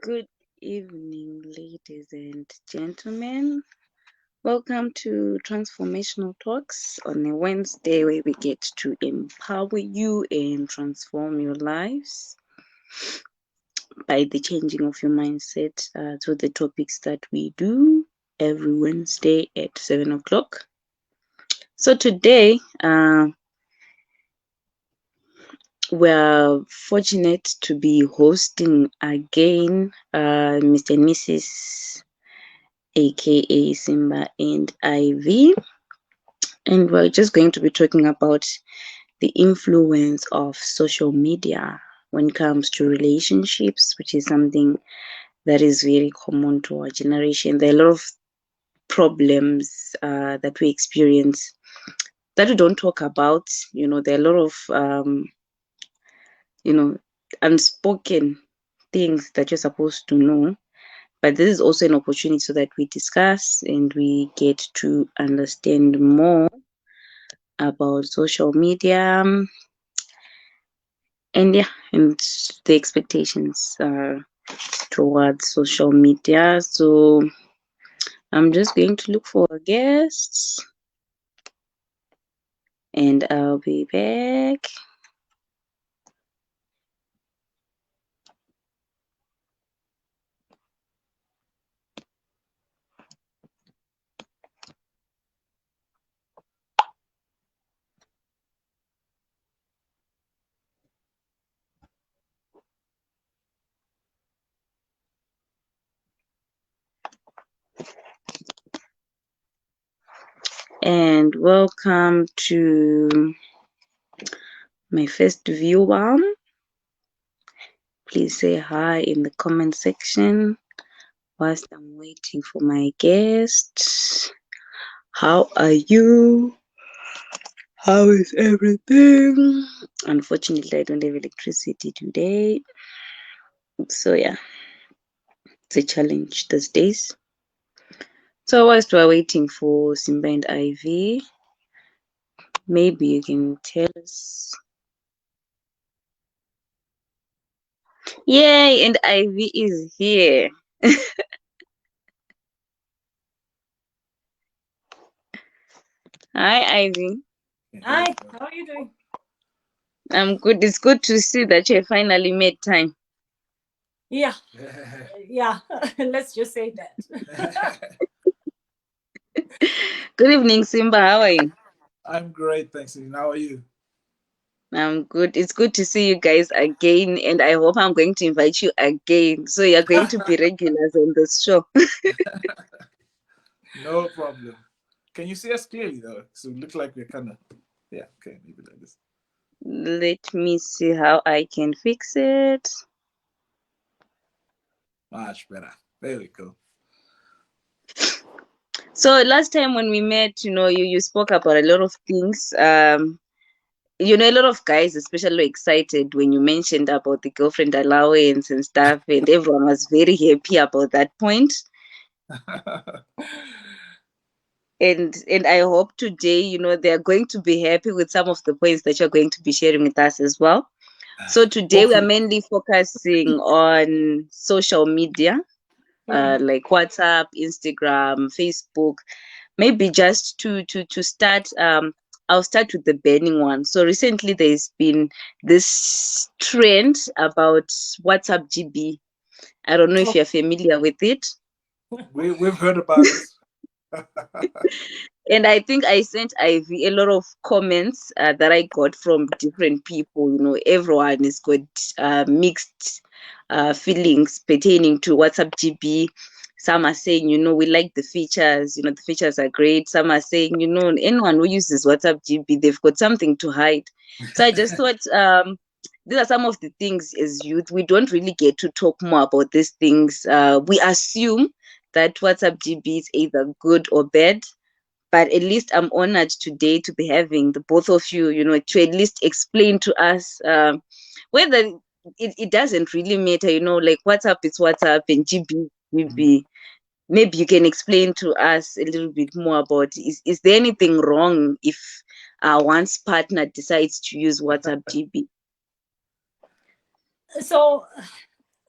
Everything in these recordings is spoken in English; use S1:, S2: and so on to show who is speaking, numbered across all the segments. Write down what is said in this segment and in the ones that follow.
S1: Good evening, ladies and gentlemen. Welcome to Transformational Talks on a Wednesday where we get to empower you and transform your lives by the changing of your mindset to the topics that we do every Wednesday at 7 o'clock. So today, we're fortunate to be hosting again Mr. and Mrs. aka Simba and Ivy, and we're just going to be talking about the influence of social media when it comes to relationships, which is something that is very common to our generation. There are a lot of problems that we experience that we don't talk about. There are a lot of unspoken things that you're supposed to know. But this is also an opportunity so that we discuss and we get to understand more about social media and the expectations towards social media. So I'm just going to look for guests and I'll be back. And welcome to my first viewer. Please say hi in the comment section whilst I'm waiting for my guest. How are you? How is everything? Unfortunately, I don't have electricity today. So yeah, it's a challenge these days. So whilst we're waiting for Simba and Ivy, maybe you can tell us. Yay, and Ivy is here. Hi, Ivy.
S2: Hi, how are you doing?
S1: I'm good. It's good to see that you finally made time.
S2: Yeah, yeah. Let's just say that.
S1: Good evening, Simba. How are you?
S3: I'm great, thanks. And how are you?
S1: I'm good. It's good to see you guys again, and I hope I'm going to invite you again. So you're going to be regulars on this show.
S3: No problem. Can you see us clearly though? So it looks like we're kind of, yeah, okay, maybe like this.
S1: Let me see how I can fix it.
S3: Much better. There we go.
S1: So last time when we met, you spoke about a lot of things. A lot of guys especially were excited when you mentioned about the girlfriend allowance and stuff, and everyone was very happy about that point. And I hope today, they're going to be happy with some of the points that you're going to be sharing with us as well. So today we are
S3: Hopefully.
S1: mainly focusing on social media, like WhatsApp, Instagram, Facebook. Maybe just to start, I'll start with the burning one. So recently there's been this trend about WhatsApp GB. I don't know if
S2: Oh,
S1: you're familiar with it.
S3: We've heard about it.
S1: And I think I sent Ivy a lot of comments that I got from different people. Everyone has got mixed feelings pertaining to WhatsApp GB. Some are saying, we like the features, the features are great. Some are saying, anyone who uses WhatsApp GB, they've got something to hide. So I just thought these are some of the things as youth, we don't really get to talk more about these things. We assume that WhatsApp GB is either good or bad, but at least I'm honored today to be having the both of you, to at least explain to us whether it doesn't really matter, like WhatsApp is WhatsApp and GB, GB. Maybe you can explain to us a little bit more about, is there anything wrong if one's partner decides to use WhatsApp GB?
S2: so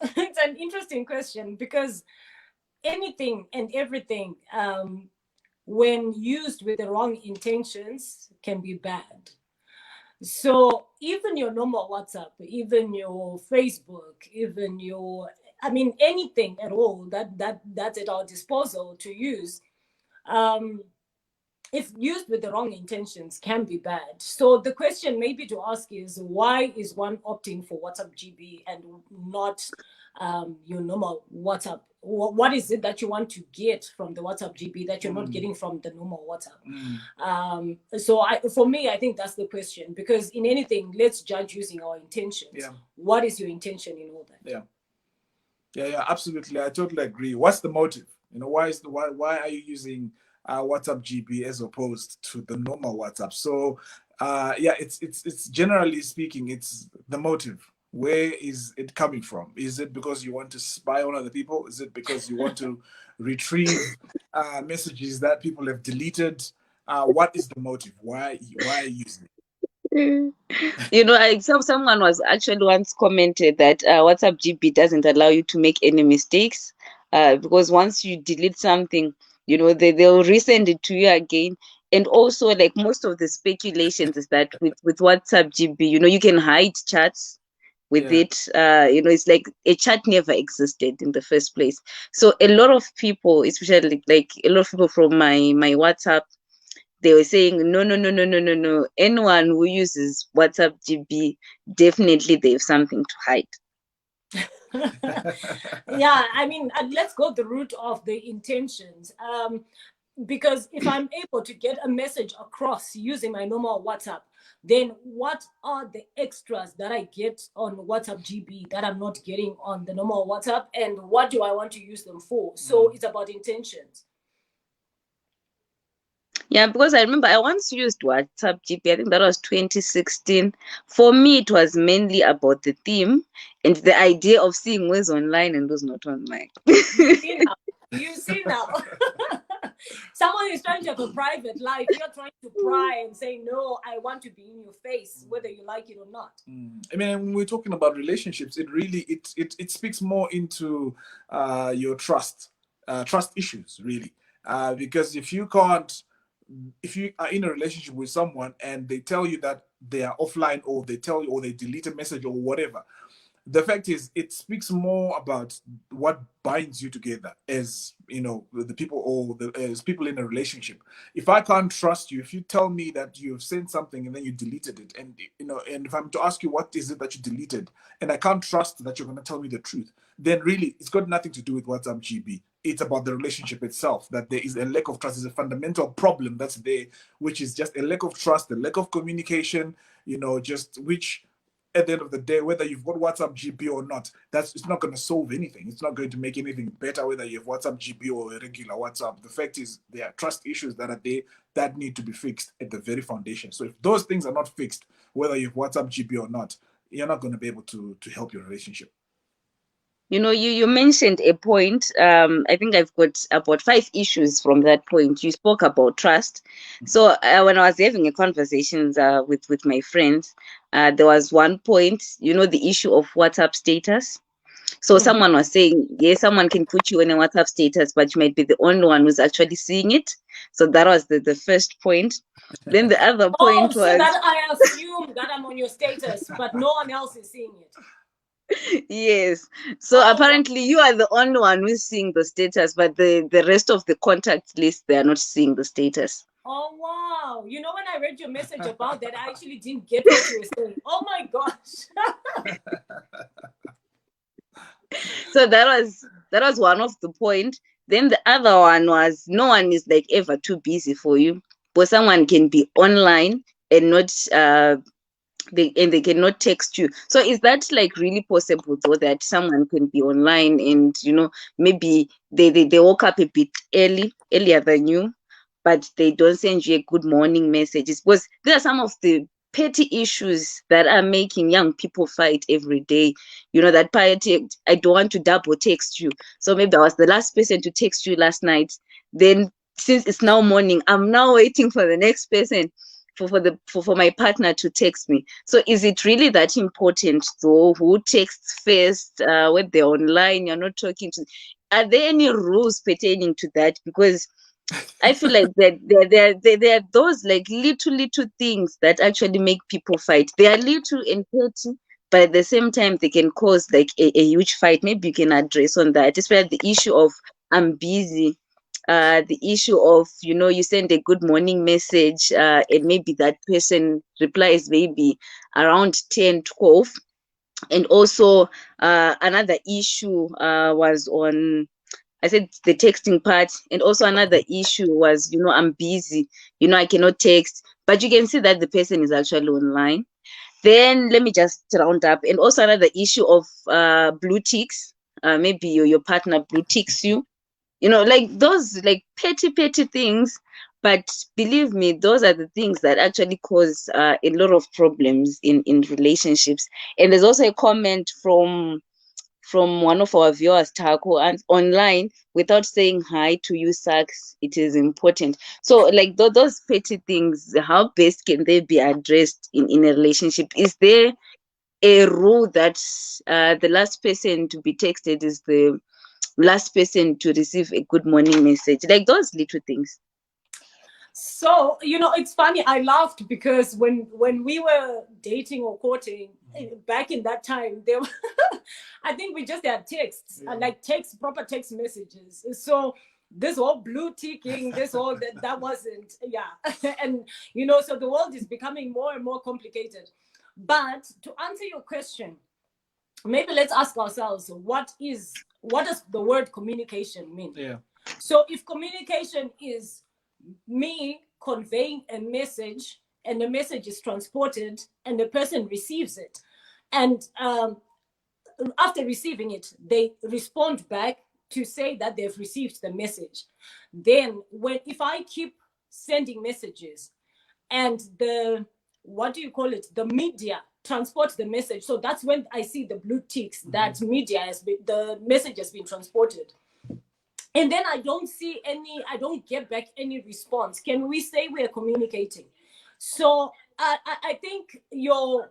S2: It's an interesting question because anything and everything, when used with the wrong intentions, can be bad. So even your normal WhatsApp, even your Facebook, even your, I mean, anything at all that's at our disposal to use, um, if used with the wrong intentions, can be bad. So the question maybe to ask is, why is one opting for WhatsApp GB and not your normal WhatsApp? What is it that you want to get from the WhatsApp GB that you're not getting from the normal WhatsApp? So for me, I think that's the question, because in anything, let's judge using our intentions.
S3: Yeah.
S2: What is your intention in all that?
S3: Yeah, absolutely. I totally agree. What's the motive? Why are you using WhatsApp GB as opposed to the normal WhatsApp? So it's generally speaking, it's the motive. Where is it coming from? Is it because you want to spy on other people? Is it because you want to retrieve messages that people have deleted? What is the motive? Why are you using it?
S1: You know, someone was actually once commented that WhatsApp GB doesn't allow you to make any mistakes, because once you delete something, you know, they'll resend it to you again. And also, like, most of the speculations is that with WhatsApp GB, you know, you can hide chats with
S3: Yeah.
S1: it. You know, it's like a chat never existed in the first place. So a lot of people, especially like a lot of people from my WhatsApp, they were saying, no, no, no, no, no, no, no. Anyone who uses WhatsApp GB, definitely they have something to hide.
S2: Yeah, I mean, let's go the route of the intentions. Because if I'm able to get a message across using my normal WhatsApp, then what are the extras that I get on WhatsApp GB that I'm not getting on the normal WhatsApp? And what do I want to use them for? So it's about intentions.
S1: Yeah, because I remember I once used WhatsApp GP. I think that was 2016. For me, it was mainly about the theme and the idea of seeing who's online and who's not online.
S2: You see now. You see now. Someone is trying to have a private life. You're trying to pry and say, no, I want to be in your face, whether you like it or not.
S3: I mean, when we're talking about relationships, it really it speaks more into your trust issues, really, because if you are in a relationship with someone and they tell you that they are offline, or they tell you, or they delete a message or whatever, the fact is, it speaks more about what binds you together as, you know, the people, or as people in a relationship. If I can't trust you, if you tell me that you've sent something and then you deleted it, and, you know, and if I'm to ask you what is it that you deleted, and I can't trust that you're going to tell me the truth, then really it's got nothing to do with WhatsApp GB. It's about the relationship itself, that there is a lack of trust. Is a fundamental problem that's there, which is just a lack of trust, a lack of communication, you know, just which, at the end of the day, whether you've got WhatsApp GP or not, it's not going to solve anything. It's not going to make anything better whether you have WhatsApp GP or a regular WhatsApp. The fact is, there are trust issues that are there that need to be fixed at the very foundation. So if those things are not fixed, whether you have WhatsApp GP or not, you're not going to be able to help your relationship.
S1: You know, you mentioned a point. I think I've got about 5 issues from that point. You spoke about trust. So when I was having a conversations with my friends, there was one point, you know, the issue of WhatsApp status. So someone was saying, yes, someone can put you in a WhatsApp status, but you might be the only one who's actually seeing it. So that was the first point. Then the other point
S2: so
S1: was,
S2: that I assume that I'm on your status, but no one else is seeing it.
S1: yes. So apparently you are the only one who's seeing the status, but the rest of the contact list, they are not seeing the status.
S2: Oh, wow. You know, when I read your message about that, I actually didn't get what you were saying. Oh, my gosh.
S1: So that was one of the point. Then the other one was, no one is like ever too busy for you, but someone can be online and not they cannot text you. So is that like really possible though, that someone can be online and, you know, maybe they woke up a bit earlier than you, but they don't send you a good morning messages? Because there are some of the petty issues that are making young people fight every day. You know, that piety, I don't want to double text you, so maybe I was the last person to text you last night. Then since it's now morning, I'm now waiting for the next person. for my partner to text me. So is it really that important though? Who texts first? When they're online, you're not talking to. Are there any rules pertaining to that? Because I feel like there are those like little things that actually make people fight. They are little and petty, but at the same time they can cause like a huge fight. Maybe you can address on that, especially the issue of I'm busy, the issue of you send a good morning message, and maybe that person replies maybe around 10, 12. And also another issue was on, I said the texting part, and also another issue was, I'm busy, I cannot text, but you can see that the person is actually online. Then let me just round up. And also another issue of blue ticks. Maybe your partner blue ticks you, like those like petty things. But believe me, those are the things that actually cause a lot of problems in relationships. And there's also a comment from one of our viewers, Taco, and online, without saying hi to you sucks, it is important. So like those petty things, how best can they be addressed in a relationship? Is there a rule that the last person to be texted is the last person to receive a good morning message? Like those little things.
S2: So, it's funny. I laughed because when we were dating or courting back in that time, there were, I think we just had texts, like proper text messages. So this whole blue ticking, this whole that wasn't, and so the world is becoming more and more complicated. But to answer your question, maybe let's ask ourselves, what does the word communication mean?
S3: Yeah.
S2: So if communication is me conveying a message, and the message is transported and the person receives it, and after receiving it they respond back to say that they've received the message, then if I keep sending messages and the media transports the message, so that's when I see the blue ticks, that the message has been transported, and then I don't get back any response. Can we say we're communicating? So I think your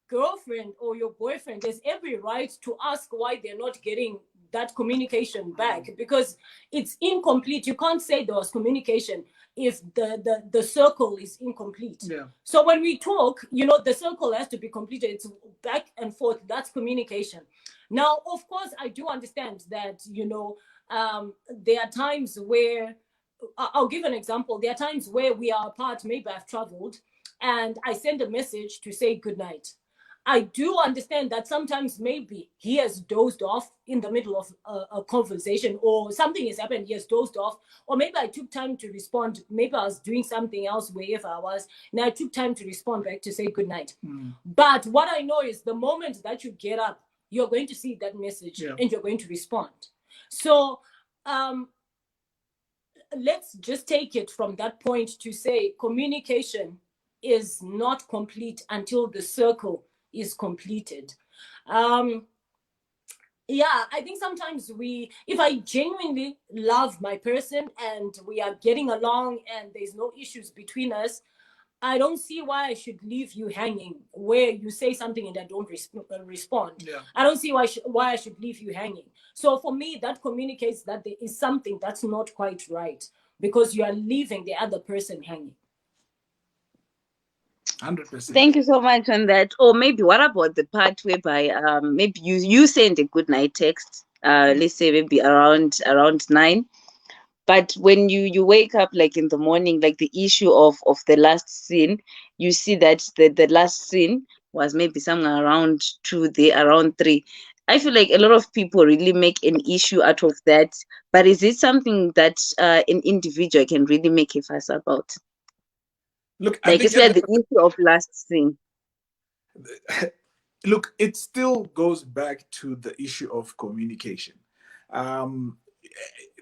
S2: girlfriend or your boyfriend has every right to ask why they're not getting that communication back, because it's incomplete. You can't say there was communication if the circle is incomplete.
S3: Yeah.
S2: So when we talk, the circle has to be completed. It's back and forth. That's communication. Now, of course, I do understand that, there are times where, I'll give an example. There are times where we are apart, maybe I've traveled, and I send a message to say good night. I do understand that sometimes maybe he has dozed off in the middle of a conversation, or something has happened, he has dozed off, or maybe I took time to respond. Maybe I was doing something else wherever I was, and I took time to respond back to say good night. But what I know is the moment that you get up, you're going to see that message and you're going to respond. So let's just take it from that point to say communication is not complete until the circle is completed. I think sometimes if I genuinely love my person and we are getting along and there's no issues between us, I don't see why I should leave you hanging where you say something and I don't respond.
S3: Yeah.
S2: I don't see why I should leave you hanging. So for me, that communicates that there is something that's not quite right, because you are leaving the other person hanging.
S3: 100%.
S1: Thank you so much on that. Or maybe what about the part whereby maybe you send a good night text, let's say maybe around 9, but when you wake up like in the morning, like the issue of the last scene, you see that the last scene was maybe somewhere around 2, there around 3. I feel like a lot of people really make an issue out of that. But is it something that an individual can really make a fuss about?
S3: Look,
S1: Like, it's where the issue of last scene.
S3: Look, it still goes back to the issue of communication.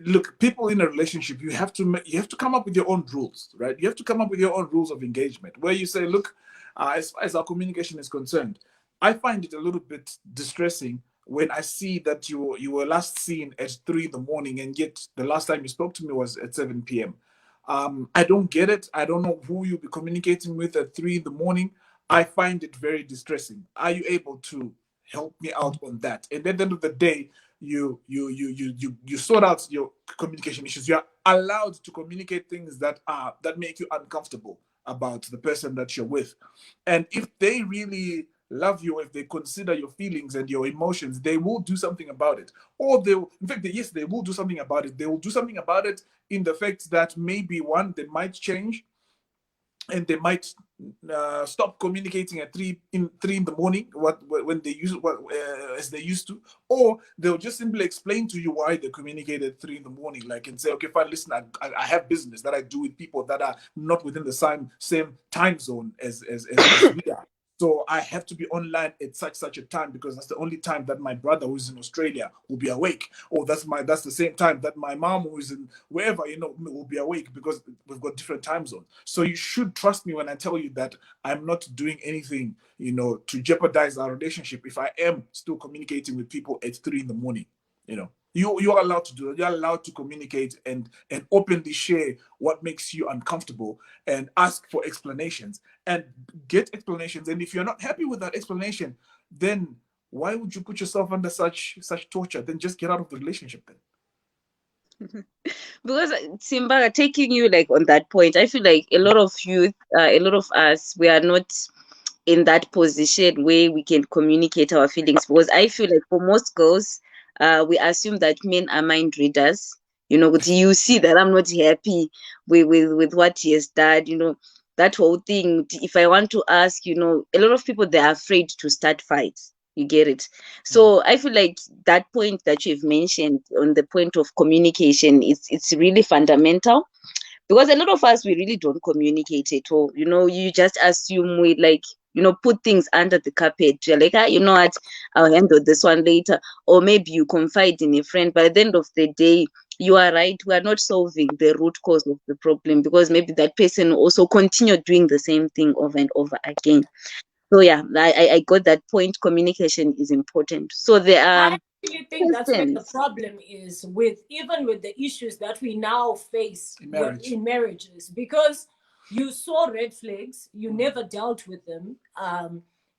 S3: Look, people in a relationship, you have to come up with your own rules, right? You have to come up with your own rules of engagement, where you say, look, as far as our communication is concerned, I find it a little bit distressing when I see that you were last seen at 3 in the morning, and yet the last time you spoke to me was at 7 p.m. I don't get it. I don't know who you'll be communicating with at 3 in the morning. I find it very distressing. Are you able to help me out on that? And at the end of the day, you sort out your communication issues. You're allowed to communicate things that make you uncomfortable about the person that you're with. And if they really love you, if they consider your feelings and your emotions, they will do something about it. Or they will, in fact, yes, they will do something about it. They will do something about it in the fact that maybe one, they might change, and they might stop communicating at 3 in the morning, what when they use what as they used to, or they'll just simply explain to you why they communicate at 3 in the morning, like, and say, okay, fine, listen, I have business that I do with people that are not within the same time zone as we are. So I have to be online at such a time because that's the only time that my brother who's in Australia will be awake, or that's the same time that my mom who's in wherever, will be awake, because we've got different time zones. So you should trust me when I tell you that I'm not doing anything, to jeopardize our relationship if I am still communicating with people at 3 in the morning. You're allowed to do it. You're allowed to communicate and openly share what makes you uncomfortable, and ask for explanations and get explanations. And if you're not happy with that explanation, then why would you put yourself under such torture? Then just get out of the relationship then.
S1: Because Simba, taking you like on that point, I feel like a lot of youth, a lot of us, we are not in that position where we can communicate our feelings. Because I feel like for most girls, we assume that men are mind readers. You see that I'm not happy with what he has done. That whole thing. If I want to ask, a lot of people, they're afraid to start fights. You get it? So I feel like that point that you've mentioned on the point of communication, it's really fundamental, because a lot of us, we really don't communicate at all. You just assume, we like, put things under the carpet. You're like, you know what, I'll handle this one later. Or maybe you confide in a friend, but at the end of the day, you are right, we are not solving the root cause of the problem, because maybe that person also continued doing the same thing over and over again. So yeah, I got that point. Communication is important. So there are
S2: I actually think that's where the
S1: questions.
S2: problem is, with even with the issues that we now face
S3: In
S2: in marriages, because you saw red flags, you never dealt with them,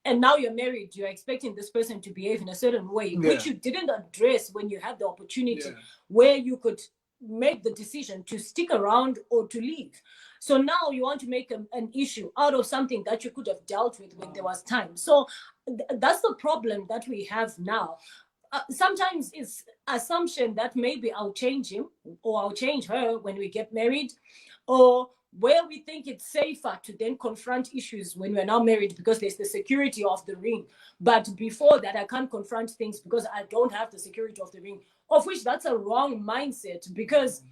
S2: and now you're married, you're expecting this person to behave in a certain way, which you didn't address when you had the opportunity, where you could make the decision to stick around or to leave. So now you want to make an issue out of something that you could have dealt with when there was time. So that's the problem that we have now. Sometimes it's assumption that maybe I'll change him or I'll change her when we get married, or where we think it's safer to then confront issues when we're now married because there's the security of the ring. But before that, I can't confront things because I don't have the security of the ring, of which that's a wrong mindset, because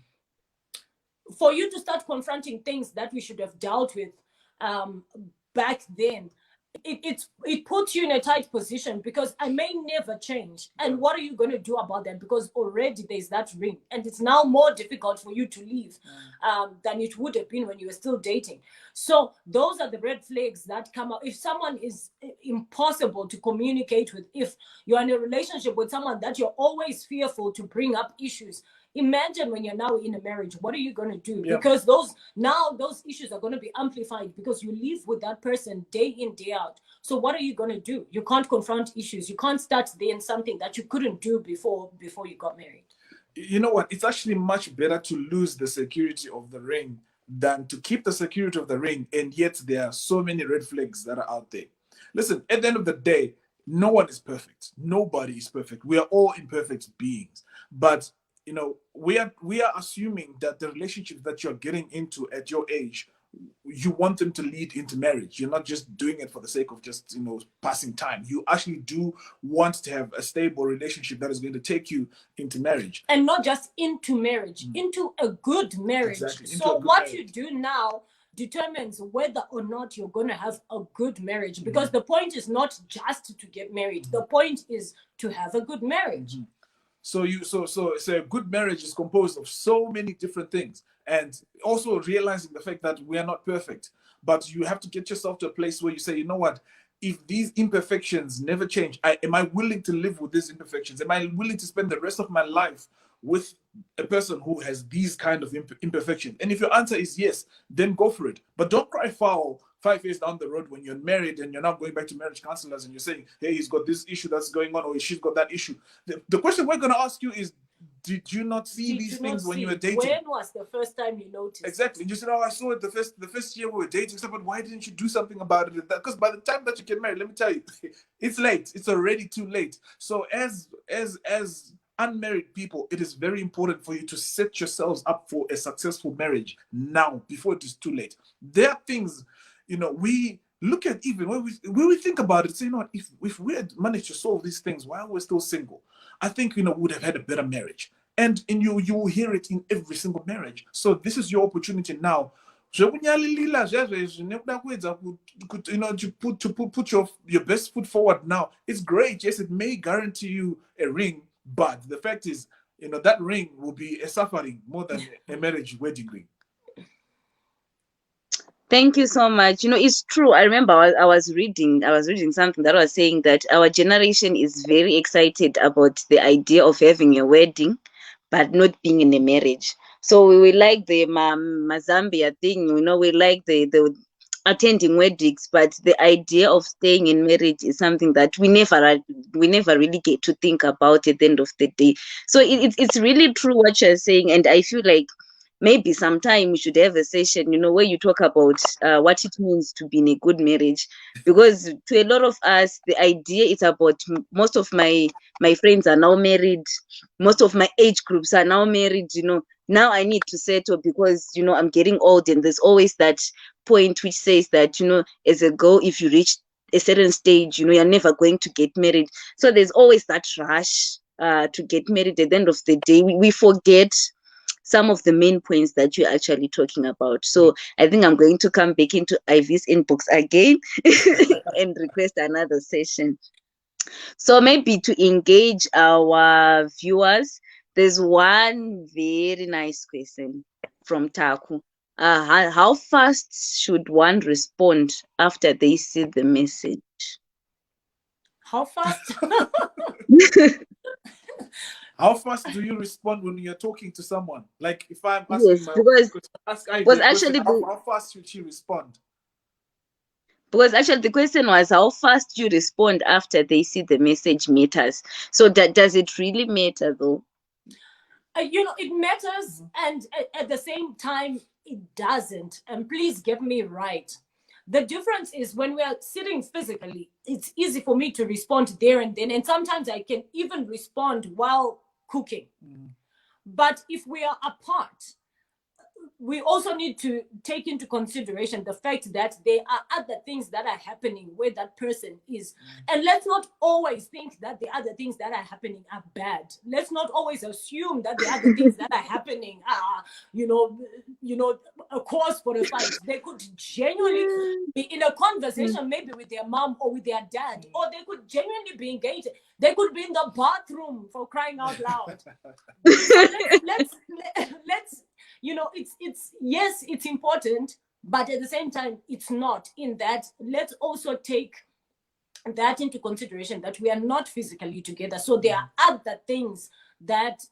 S2: for you to start confronting things that we should have dealt with back then, it puts you in a tight position, because I may never change. And what are you going to do about that? Because already there's that ring, and it's now more difficult for you to leave than it would have been when you were still dating. So those are the red flags that come up. If someone is impossible to communicate with, if you're in a relationship with someone that you're always fearful to bring up issues, imagine when you're now in a marriage, what are you going to do? Because those issues are going to be amplified, because you live with that person day in, day out. So what are you going to do? You can't confront issues. You can't start then something that you couldn't do before you got married.
S3: You know what? It's actually much better to lose the security of the ring than to keep the security of the ring, and yet there are so many red flags that are out there. Listen, at the end of the day, no one is perfect. Nobody is perfect. We are all imperfect beings. But we are assuming that the relationships that you're getting into at your age, you want them to lead into marriage. You're not just doing it for the sake of just passing time. You actually do want to have a stable relationship that is going to take you into marriage,
S2: and not just into marriage, into a good marriage.
S3: Exactly.
S2: So what you do now determines whether or not you're going to have a good marriage, because the point is not just to get married. The point is to have a good marriage.
S3: So a good marriage is composed of so many different things, and also realizing the fact that we are not perfect, but you have to get yourself to a place where you say, you know what, if these imperfections never change, am I willing to live with these imperfections? Am I willing to spend the rest of my life with a person who has these kind of imperfections? And if your answer is yes, then go for it. But don't cry foul 5 years down the road when you're married and you're not going back to marriage counselors and you're saying, hey, he's got this issue that's going on, or she's got that issue. The question we're going to ask you is, did you not see these things when you were dating?
S2: When was the first time you noticed?
S3: Exactly. And you said, oh, I saw it the first year we were dating. So, but why didn't you do something about it? Because by the time that you get married, let me tell you, it's late. It's already too late. So as unmarried people, it is very important for you to set yourselves up for a successful marriage now, before it is too late. There are things, we look at, even when we think about it, say, if we had managed to solve these things while we're still single, I think, we would have had a better marriage. And you will hear it in every single marriage. So this is your opportunity now. To put your best foot forward now. It's great. Yes, it may guarantee you a ring, but the fact is, that ring will be a suffering more than a marriage wedding ring.
S1: Thank you so much. It's true. I remember I was reading something that was saying that our generation is very excited about the idea of having a wedding, but not being in a marriage. So we like the Mazambia thing, we like the attending weddings, but the idea of staying in marriage is something that we never really get to think about at the end of the day. So it's really true what you're saying, and I feel like maybe sometime we should have a session, where you talk about what it means to be in a good marriage. Because to a lot of us, the idea is about, most of my friends are now married. Most of my age groups are now married. Now I need to settle because, I'm getting old, and there's always that point which says that, as a girl, if you reach a certain stage, you're never going to get married. So there's always that rush to get married. At the end of the day, we forget some of the main points that you're actually talking about. So I think I'm going to come back into Ivy's inbox again and request another session. So maybe to engage our viewers, there's one very nice question from Taku. How fast should one respond after they see the message?
S2: How fast?
S3: How fast do you respond when you're talking to someone? Like, if I'm asking
S1: Yes, because
S3: ask Ivy
S1: was
S3: a
S1: actually
S3: question, how fast should she respond?
S1: Because actually the question was how fast you respond after they see the message matters. So does it really matter though?
S2: It matters, and at the same time, it doesn't. And please get me right. The difference is when we are sitting physically, it's easy for me to respond there and then. And sometimes I can even respond while cooking. But if we are apart, we also need to take into consideration the fact that there are other things that are happening where that person is. And let's not always think that the other things that are happening are bad. Let's not always assume that the other things that are happening are, a cause for a fight. They could genuinely be in a conversation, maybe with their mom or with their dad, or they could genuinely be engaged. They could be in the bathroom, for crying out loud. So let's yes, it's important, but at the same time, it's not. In that, let's also take that into consideration, that we are not physically together. So there are other things that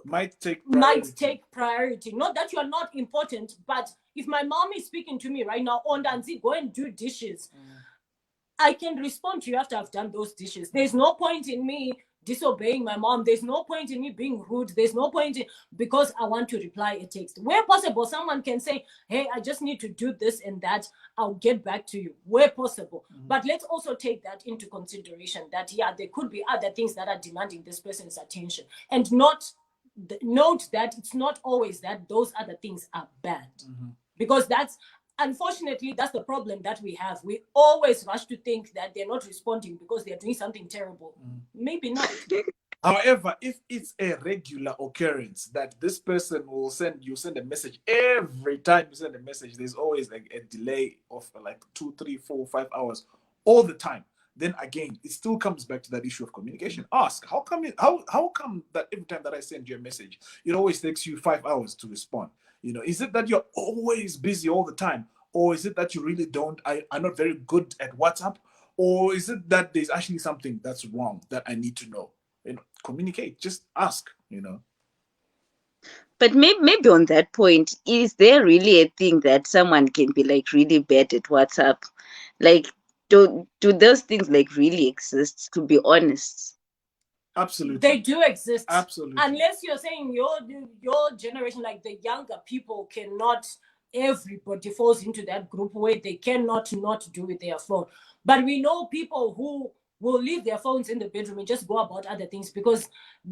S3: might take
S2: priority. Not that you are not important, but if my mom is speaking to me right now, on Danzi, go and do dishes, I can respond to you after I've done those dishes. There's no point in me disobeying my mom. There's no point in me being rude. There's no point because I want to reply a text. Where possible, someone can say, hey, I just need to do this and that. I'll get back to you where possible. But let's also take that into consideration, that, there could be other things that are demanding this person's attention, and note that it's not always that those other things are bad, because unfortunately, that's the problem that we have. We always rush to think that they're not responding because they're doing something terrible. Maybe not.
S3: However, if it's a regular occurrence that this person will send a message every time you send a message, there's always like a delay of like 2, 3, 4, 5 hours all the time, then again, it still comes back to that issue of communication. Ask, how come that every time that I send you a message, it always takes you 5 hours to respond? Is it that you're always busy all the time? Or is it that you really are not very good at WhatsApp? Or is it that there's actually something that's wrong that I need to know? communicate. Just ask.
S1: But maybe on that point, is there really a thing that someone can be like really bad at WhatsApp? Like, do those things like really exist? To be honest,
S3: Absolutely,
S2: they do exist.
S3: Absolutely,
S2: unless you're saying your generation, like the younger people, cannot. Everybody falls into that group where they cannot not do with their phone. But we know people who will leave their phones in the bedroom and just go about other things because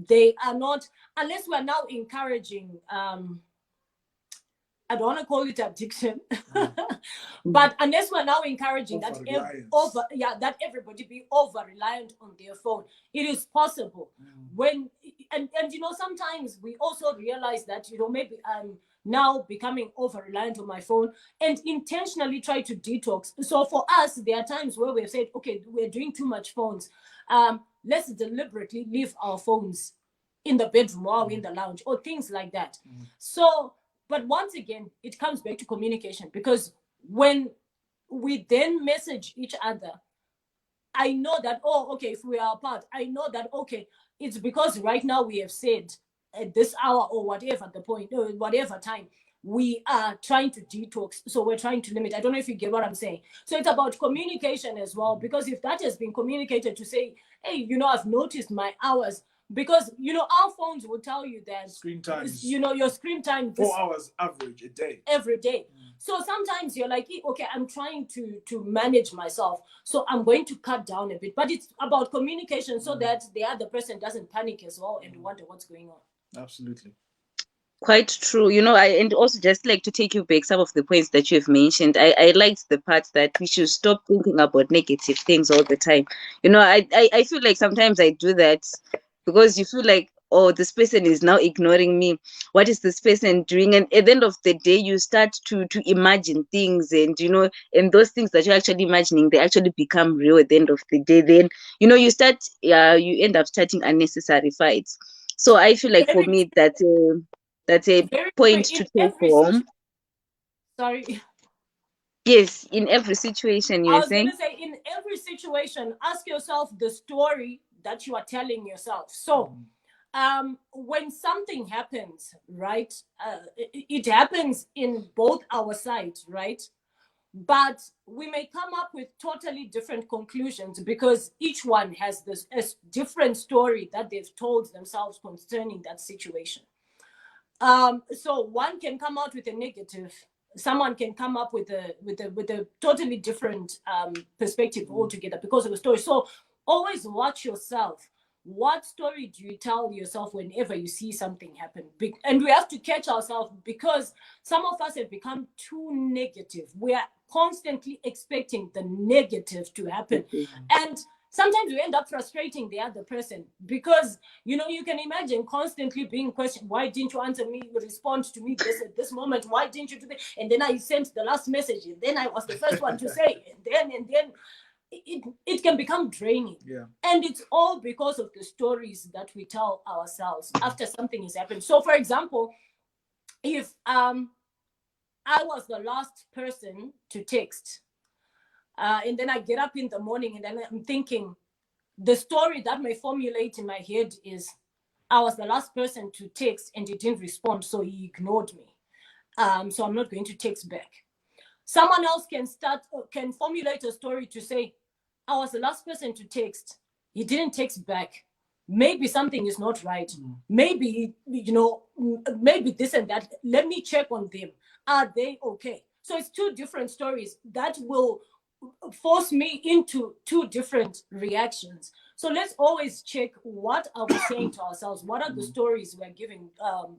S2: they are not, unless we're now encouraging I don't want to call it addiction, but unless we're now encouraging that that everybody be over reliant on their phone, it is possible. When and sometimes we also realize that maybe I'm now becoming over reliant on my phone and intentionally try to detox. So for us, there are times where we've said, okay, we're doing too much phones. Let's deliberately leave our phones in the bedroom while we're in the lounge or things like that. So. But once again, it comes back to communication, because when we then message each other, I know that, okay, if we are apart, I know that, okay, it's because right now we have said at this hour or whatever the point, or whatever time, we are trying to detox. So we're trying to limit. I don't know if you get what I'm saying. So it's about communication as well, because if that has been communicated to say, hey, I've noticed my hours, because our phones will tell you that
S3: screen time,
S2: your screen time
S3: 4 hours average a day,
S2: every day. So sometimes you're like, okay, I'm trying to manage myself, so I'm going to cut down a bit. But it's about communication, so that the other person doesn't panic as well and wonder what's going on.
S3: Absolutely.
S1: Quite true. And also just like to take you back some of the points that you have mentioned. I liked the part that we should stop thinking about negative things all the time. I feel like sometimes I do that because you feel like, oh, this person is now ignoring me. What is this person doing? And at the end of the day, you start to imagine things, and and those things that you're actually imagining, they actually become real at the end of the day. Then you start, you end up starting unnecessary fights. So I feel like for me that's a point to take home.
S2: Sorry.
S1: Yes, in every situation,
S2: I
S1: you're
S2: was
S1: saying?
S2: going to say, in every situation, ask yourself the story that you are telling yourself. So when something happens, right, it happens in both our sides, right? But we may come up with totally different conclusions because each one has this a different story that they've told themselves concerning that situation. So one can come out with a negative, someone can come up with a totally different perspective altogether because of the story. So always watch yourself. What story do you tell yourself whenever you see something happen? And we have to catch ourselves, because some of us have become too negative. We are constantly expecting the negative to happen. And sometimes we end up frustrating the other person, because you can imagine constantly being questioned. Why didn't you answer me, respond to me this at this moment? Why didn't you do that? And then I sent the last message, and then I was the first one to say, and then it can become draining. And it's all because of the stories that we tell ourselves after something has happened. So for example, if I was the last person to text, and then I get up in the morning and then I'm thinking, the story that may formulate in my head is, I was the last person to text and he didn't respond, so he ignored me. So I'm not going to text back. Someone else can formulate a story to say, I was the last person to text, he didn't text back. Maybe something is not right. Maybe, maybe this and that. Let me check on them. Are they okay? So it's two different stories that will force me into two different reactions. So let's always check, what are we saying to ourselves? What are the stories we're giving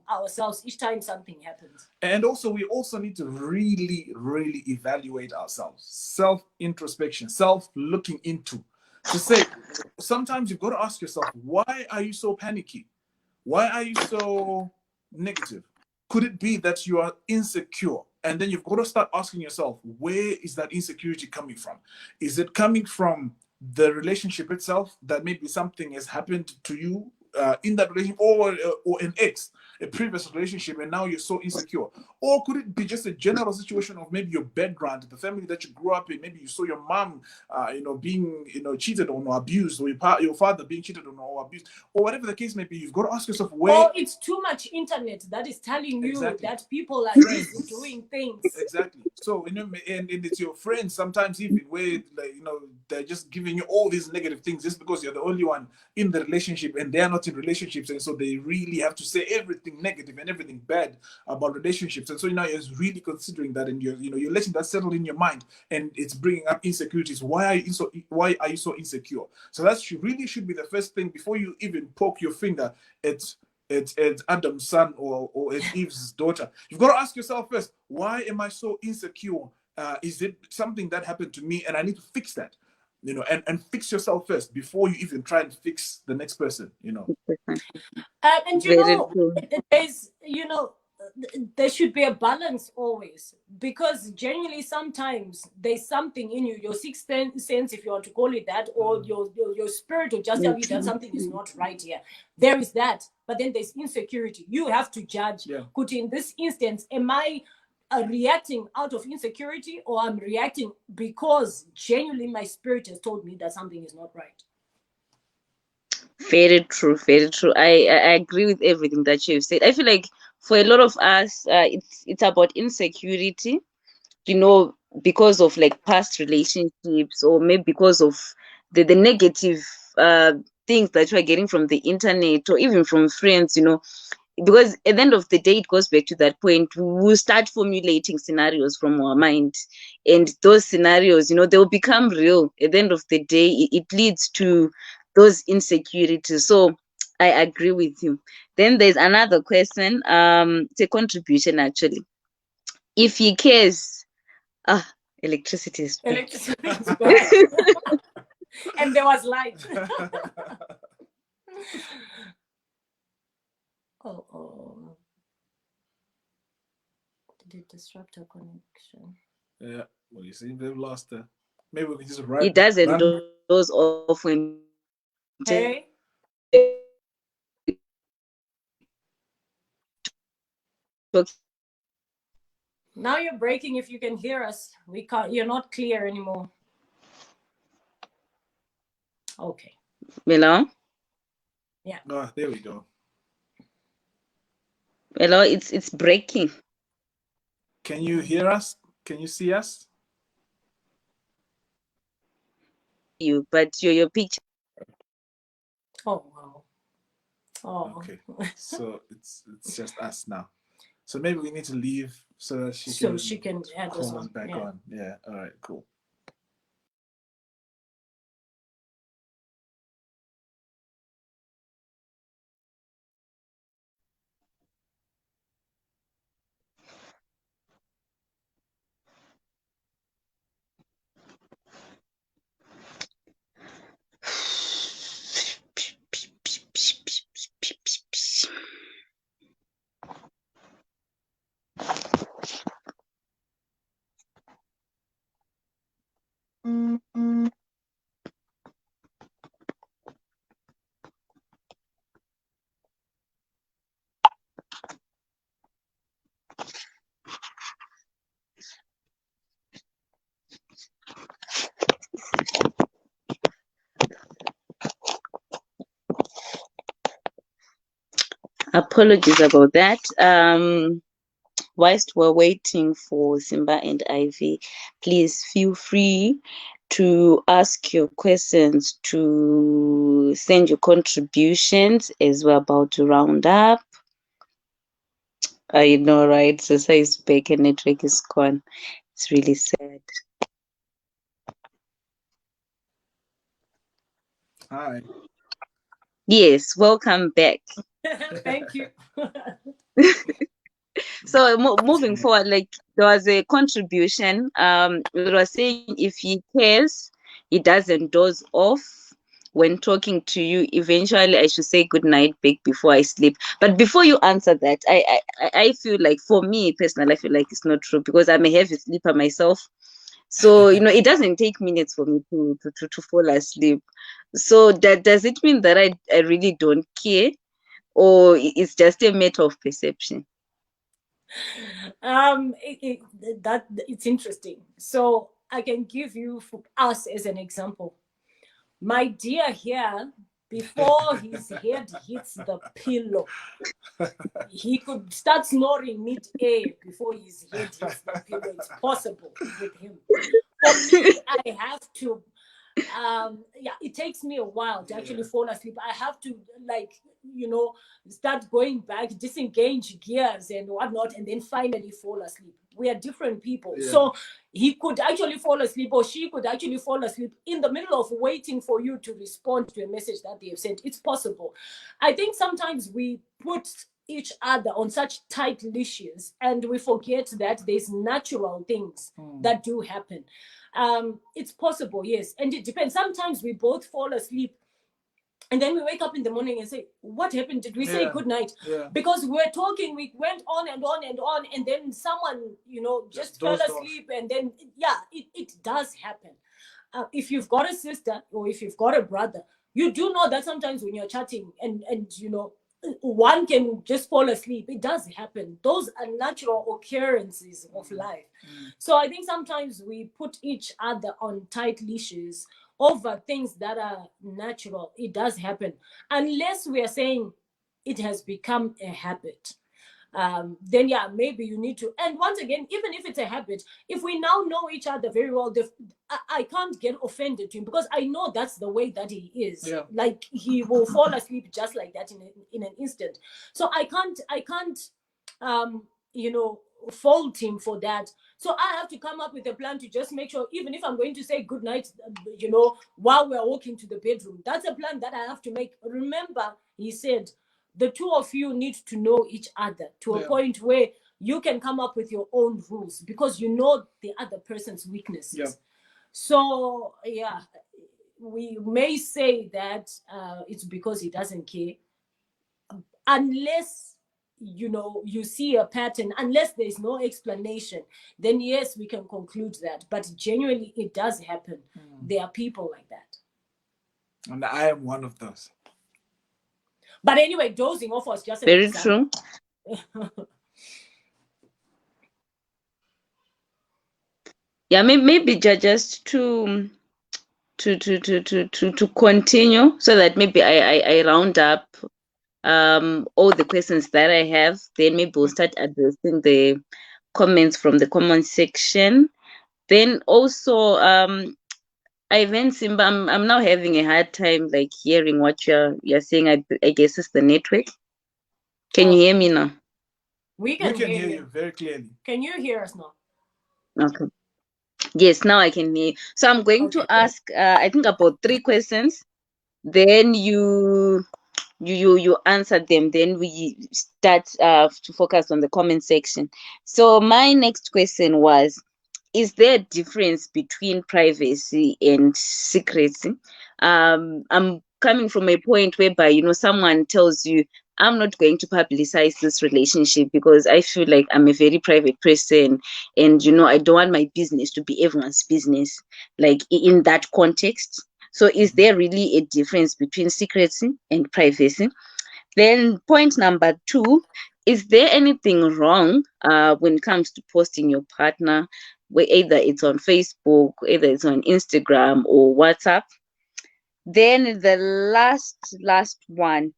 S2: ourselves each time something happens?
S3: And also, we also need to really, really evaluate ourselves. Self-introspection, self-looking into. To say, sometimes you've got to ask yourself, why are you so panicky? Why are you so negative? Could it be that you are insecure? And then you've got to start asking yourself, where is that insecurity coming from? Is it coming from the relationship itself, that maybe something has happened to you in that relationship, or an ex, a previous relationship and now you're so insecure? Or could it be just a general situation of maybe your background, the family that you grew up in? Maybe you saw your mom, being, cheated on or abused, or your father being cheated on or abused, or whatever the case may be. You've got to ask yourself where.
S2: Or it's too much internet that is telling you that people are
S3: friends
S2: doing things.
S3: Exactly. So and it's your friends sometimes even where they're just giving you all these negative things just because you're the only one in the relationship and they're not in relationships, and so they really have to say everything negative and everything bad about relationships, and so you're really considering that, and you're letting that settle in your mind, and it's bringing up insecurities. Why are you so insecure? So that really should be the first thing before you even poke your finger at Adam's son or at Eve's daughter. You've got to ask yourself first, why am I so insecure? Is it something that happened to me and I need to fix that? And fix yourself first before you even try and fix the next person,
S2: And there's, there should be a balance always, because genuinely sometimes there's something in you, your sixth sense, if you want to call it that, or your spirit will just tell you that something is not right here. There is that, but then there's insecurity. You have to judge. Could in this instance, am I reacting out of insecurity, or I'm reacting because genuinely my spirit has told me that something is not right?
S1: Very true, very true. I agree with everything that you've said. I feel like for a lot of us, it's about insecurity, because of like past relationships, or maybe because of the negative things that you're getting from the internet or even from friends, because at the end of the day, it goes back to that point. We start formulating scenarios from our mind, and those scenarios, they will become real. At the end of the day, it leads to those insecurities. So I agree with you. Then there's another question. It's a contribution actually. If he cares, electricity is back.
S2: Electricity is back. And there was light. Oh. Did it disrupt our connection?
S3: Yeah. Well, you see, they've lost her. Maybe we can just write.
S1: It doesn't doze off when.
S2: Hey. Now you're breaking. If you can hear us, we can't. You're not clear anymore. Okay.
S1: Hello?
S2: Yeah.
S3: Oh, there we go.
S1: Hello, it's breaking.
S3: Can you hear us? Can you see us?
S1: But your picture.
S2: Oh wow. Oh.
S3: Okay. So it's just us now. So maybe we need to leave so that she can
S2: add
S3: call us back on. Yeah. All right. Cool.
S1: Apologies about that. Whilst we're waiting for Simba and Ivy, please feel free to ask your questions, to send your contributions as we're about to round up. I know, right? Sasa is back and network is gone. It's really sad.
S3: Hi.
S1: Yes, welcome back.
S2: Thank you.
S1: So moving forward, like there was a contribution. It was saying if he cares, he doesn't doze off when talking to you. Eventually, I should say good night back before I sleep. But before you answer that, I feel like, for me personally, I feel like it's not true, because I'm a heavy sleeper myself. So it doesn't take minutes for me to fall asleep. So does it mean that I really don't care? or it's just a matter of perception?
S2: It's interesting. So I can give you for us as an example. My dear here, before his head hits the pillow, he could start snoring mid-air before his head hits the pillow. It's possible with him. For me, I have to it takes me a while to actually fall asleep. I have to, like, start going back, disengage gears and whatnot, and then finally fall asleep. We are different people. So he could actually fall asleep, or she could actually fall asleep in the middle of waiting for you to respond to a message that they have sent. It's possible. I think sometimes we put each other on such tight leashes and we forget that there's natural things that do happen. It's possible, yes, and it depends. Sometimes we both fall asleep and then we wake up in the morning and say, what happened? Did we say good night? Because we were talking, we went on and on and on, and then someone just fell asleep. And then it does happen. If you've got a sister or if you've got a brother, you do know that sometimes when you're chatting and one can just fall asleep. It does happen. Those are natural occurrences of life. So I think sometimes we put each other on tight leashes over things that are natural. It does happen. Unless we are saying it has become a habit. Then maybe you need to. And once again, even if it's a habit, if we now know each other very well, I can't get offended to him because I know that's the way that he is. Like, he will fall asleep just like that in an instant. So I can't fault him for that. So I have to come up with a plan to just make sure, even if I'm going to say good night, while we're walking to the bedroom, that's a plan that I have to make. Remember, he said, the two of you need to know each other to a point where you can come up with your own rules because you know the other person's weaknesses. So we may say that it's because he doesn't care, unless you see a pattern, unless there's no explanation, then yes, we can conclude that. But genuinely, it does happen. There are people like that,
S3: and I am one of those.
S2: But anyway, dozing off was just an
S1: Very
S2: example.
S1: True. Yeah, maybe just to continue, so that maybe I round up all the questions that I have. Then maybe we'll start addressing the comments from the comment section. Then also, Ivan, Simba, I'm now having a hard time like hearing what you're saying. I guess it's the network. Can you hear me now?
S2: We can hear
S3: you very clearly.
S2: Can you hear us now?
S1: Okay. Yes, now I can hear. So I'm going to ask, I think, about 3 questions. Then you answer them. Then we start to focus on the comment section. So my next question was, is there a difference between privacy and secrecy? I'm coming from a point whereby, someone tells you, I'm not going to publicize this relationship because I feel like I'm a very private person, and I don't want my business to be everyone's business, like in that context. So is there really a difference between secrecy and privacy? Then point number 2, is there anything wrong when it comes to posting your partner, where either it's on Facebook, either it's on Instagram or WhatsApp? Then the last one,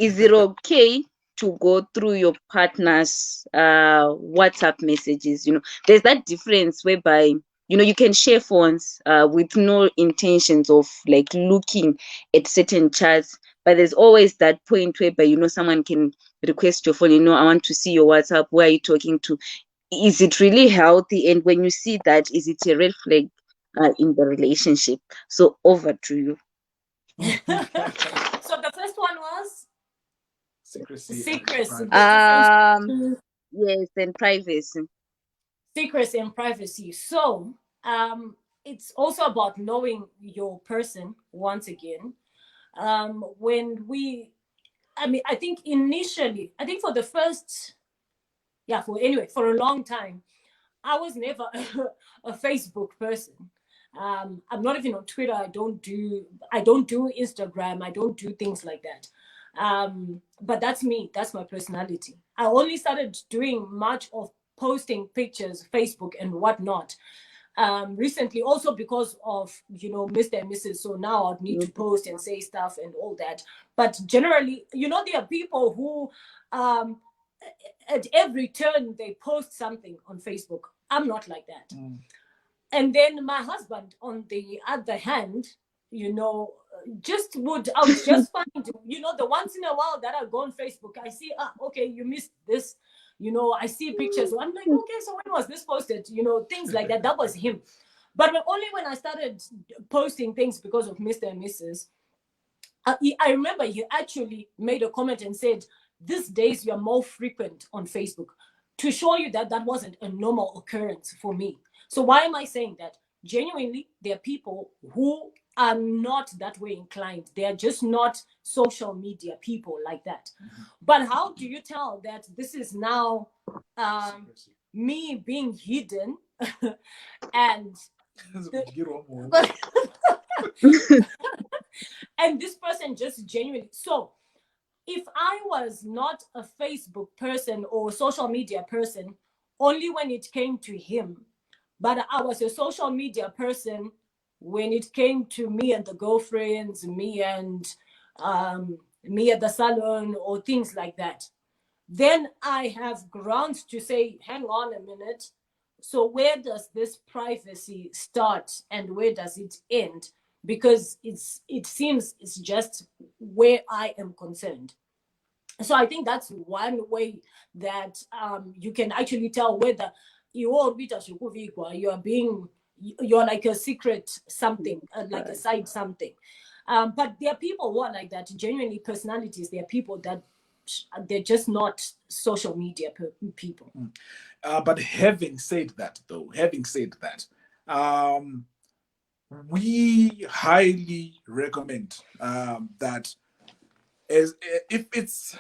S1: is it okay to go through your partner's WhatsApp messages? There's that difference whereby you can share phones with no intentions of like looking at certain chats, but there's always that point whereby someone can request your phone. I want to see your WhatsApp. Where are you talking to? Is it really healthy? And when you see that, is it a red flag in the relationship? So over to you.
S2: So the first one was
S3: secrecy.
S1: Yes, and privacy.
S2: Secrecy and privacy. So it's also about knowing your person once again. I think initially, for the first, for a long time, I was never a Facebook person. I'm not even on Twitter. I don't do Instagram. I don't do things like that. But that's me. That's my personality. I only started doing much of posting pictures, Facebook and whatnot, recently, also because of, you know, Mr. and Mrs. So now I need to post and say stuff and all that. But generally, you know, there are people who at every turn they post something on Facebook. I'm not like that. And then my husband, on the other hand, you know, I would just find, you know, the once in a while that I go on Facebook, I see, okay, you missed this, you know, I see pictures. So I'm like, okay, so when was this posted? You know, things like that. That was him. But only when I started posting things because of Mr. and Mrs., I remember he actually made a comment and said, these days you're more frequent on Facebook, to show you that that wasn't a normal occurrence for me. So why am I saying that? Genuinely, there are people who are not that way inclined. They are just not social media people like that. But how do you tell that this is now me being hidden and and this person just genuinely. So if I was not a Facebook person or social media person, only when it came to him, but I was a social media person when it came to me and the girlfriends, me at the salon or things like that, then I have grounds to say, hang on a minute. So where does this privacy start and where does it end? Because it seems it's just where I am concerned. So I think that's one way that you can actually tell whether you're like a secret something, like a side something. But there are people who are like that, genuinely personalities. There are people that they're just not social media people.
S3: But having said that, we highly recommend that, as if it's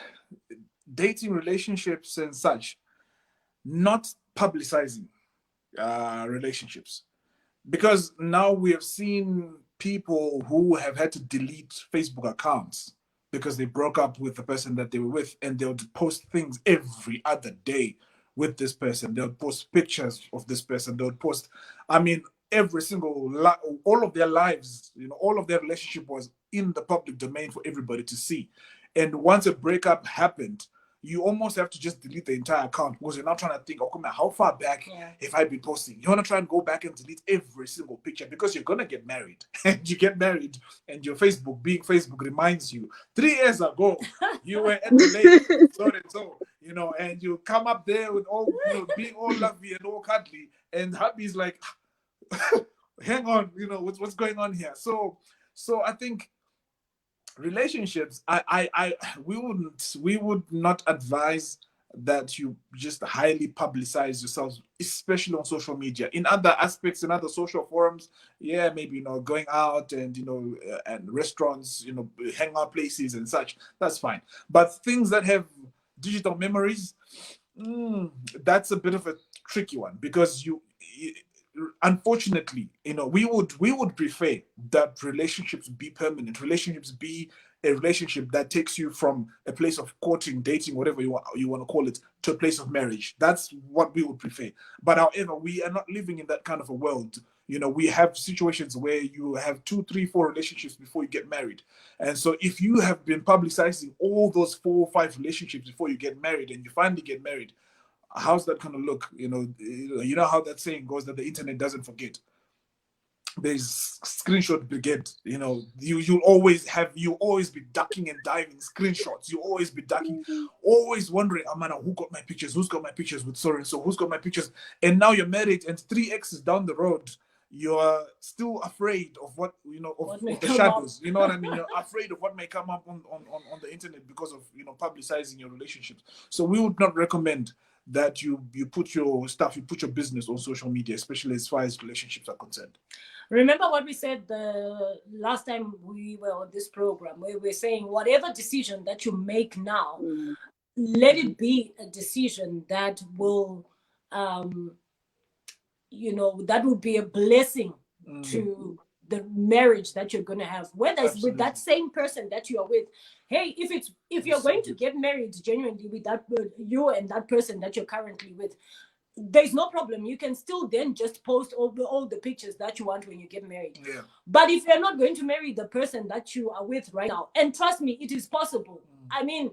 S3: dating relationships and such, not publicizing relationships, because now we have seen people who have had to delete Facebook accounts because they broke up with the person that they were with, and they would post things every other day with this person. They would post pictures of this person. They would post, I mean, every single all of their lives, you know, all of their relationship was in the public domain for everybody to see. And once a breakup happened, you almost have to just delete the entire account, because you're not trying to think, oh, come on, how far back have I been posting? You want to try and go back and delete every single picture, because you're going to get married. And you get married, and your Facebook, being Facebook, reminds you 3 years ago, you were at the lake, so and so, you know, and you come up there with all, you know, being all lovely and all cuddly, and hubby's like, hang on, you know, what's going on here? So I think relationships, we would not advise that you just highly publicize yourselves, especially on social media. In other aspects, in other social forums, yeah, maybe, you know, going out and, you know, and restaurants, you know, hangout places and such, that's fine. But things that have digital memories, that's a bit of a tricky one, because unfortunately, you know, we would prefer that relationships be permanent, relationships be a relationship that takes you from a place of courting, dating, whatever you want to call it, to a place of marriage. That's what we would prefer. But however, we are not living in that kind of a world. You know, we have situations where you have 2, 3, 4 relationships before you get married. And so if you have been publicizing all those 4 or 5 relationships before you get married, and you finally get married, how's that going to look? You know how that saying goes, that the internet doesn't forget. There's screenshot brigade. You know, you'll always be ducking and diving screenshots. You always be ducking, always wondering, oh man, who got my pictures? Who's got my pictures with so and so? Who's got my pictures? And now you're married, and 3 exes down the road, you're still afraid of what, you know, of the shadows. You know what I mean? You're afraid of what may come up on the internet because of, you know, publicizing your relationships. So we would not recommend that you put your business on social media, especially as far as relationships are concerned.
S2: Remember what we said the last time we were on this program, where we're saying whatever decision that you make now, let it be a decision that will, you know, that would be a blessing to the marriage that you're going to have, whether it's
S3: Absolutely.
S2: with that same person that you are with. Hey, if you're going to get married genuinely with that you and that person that you're currently with, there's no problem. You can still then just post all the pictures that you want when you get married.
S3: Yeah.
S2: But if you're not going to marry the person that you are with right now, and trust me, it is possible. I mean,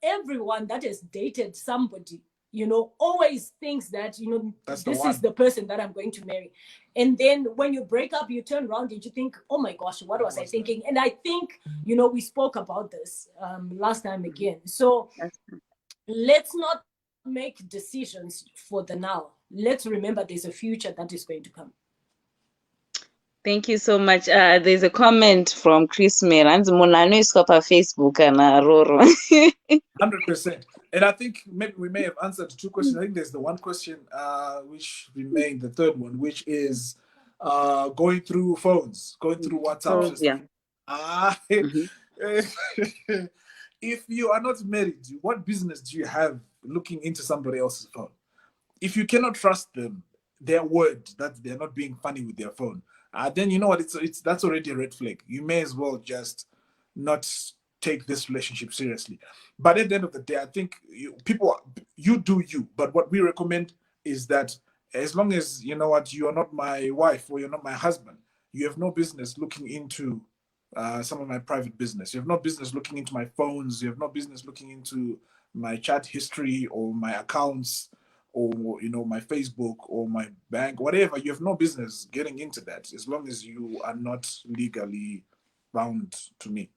S2: everyone that has dated somebody, you know, always thinks that, you know,
S3: That's
S2: this is the person that I'm going to marry. And then when you break up, you turn around and you think, oh my gosh, what was I thinking? And I think, you know, we spoke about this last time again. So let's not make decisions for the now. Let's remember there's a future that is going to come.
S1: Thank you so much. There's a comment from Chris Merans. Monano is on Facebook and Roro.
S3: 100%. And I think maybe we may have answered 2 questions. I think there's the one question which remained, the third one, which is going through phones, going through WhatsApp.
S1: Yeah.
S3: If you are not married, what business do you have looking into somebody else's phone? If you cannot trust them, their word that they're not being funny with their phone, then you know what? It's that's already a red flag. You may as well just not take this relationship seriously. But at the end of the day, I think you do you. But what we recommend is that as long as you know what, you are not my wife or you're not my husband, you have no business looking into some of my private business. You have no business looking into my phones. You have no business looking into my chat history or my accounts or, you know, my Facebook or my bank, whatever. You have no business getting into that as long as you are not legally bound to me.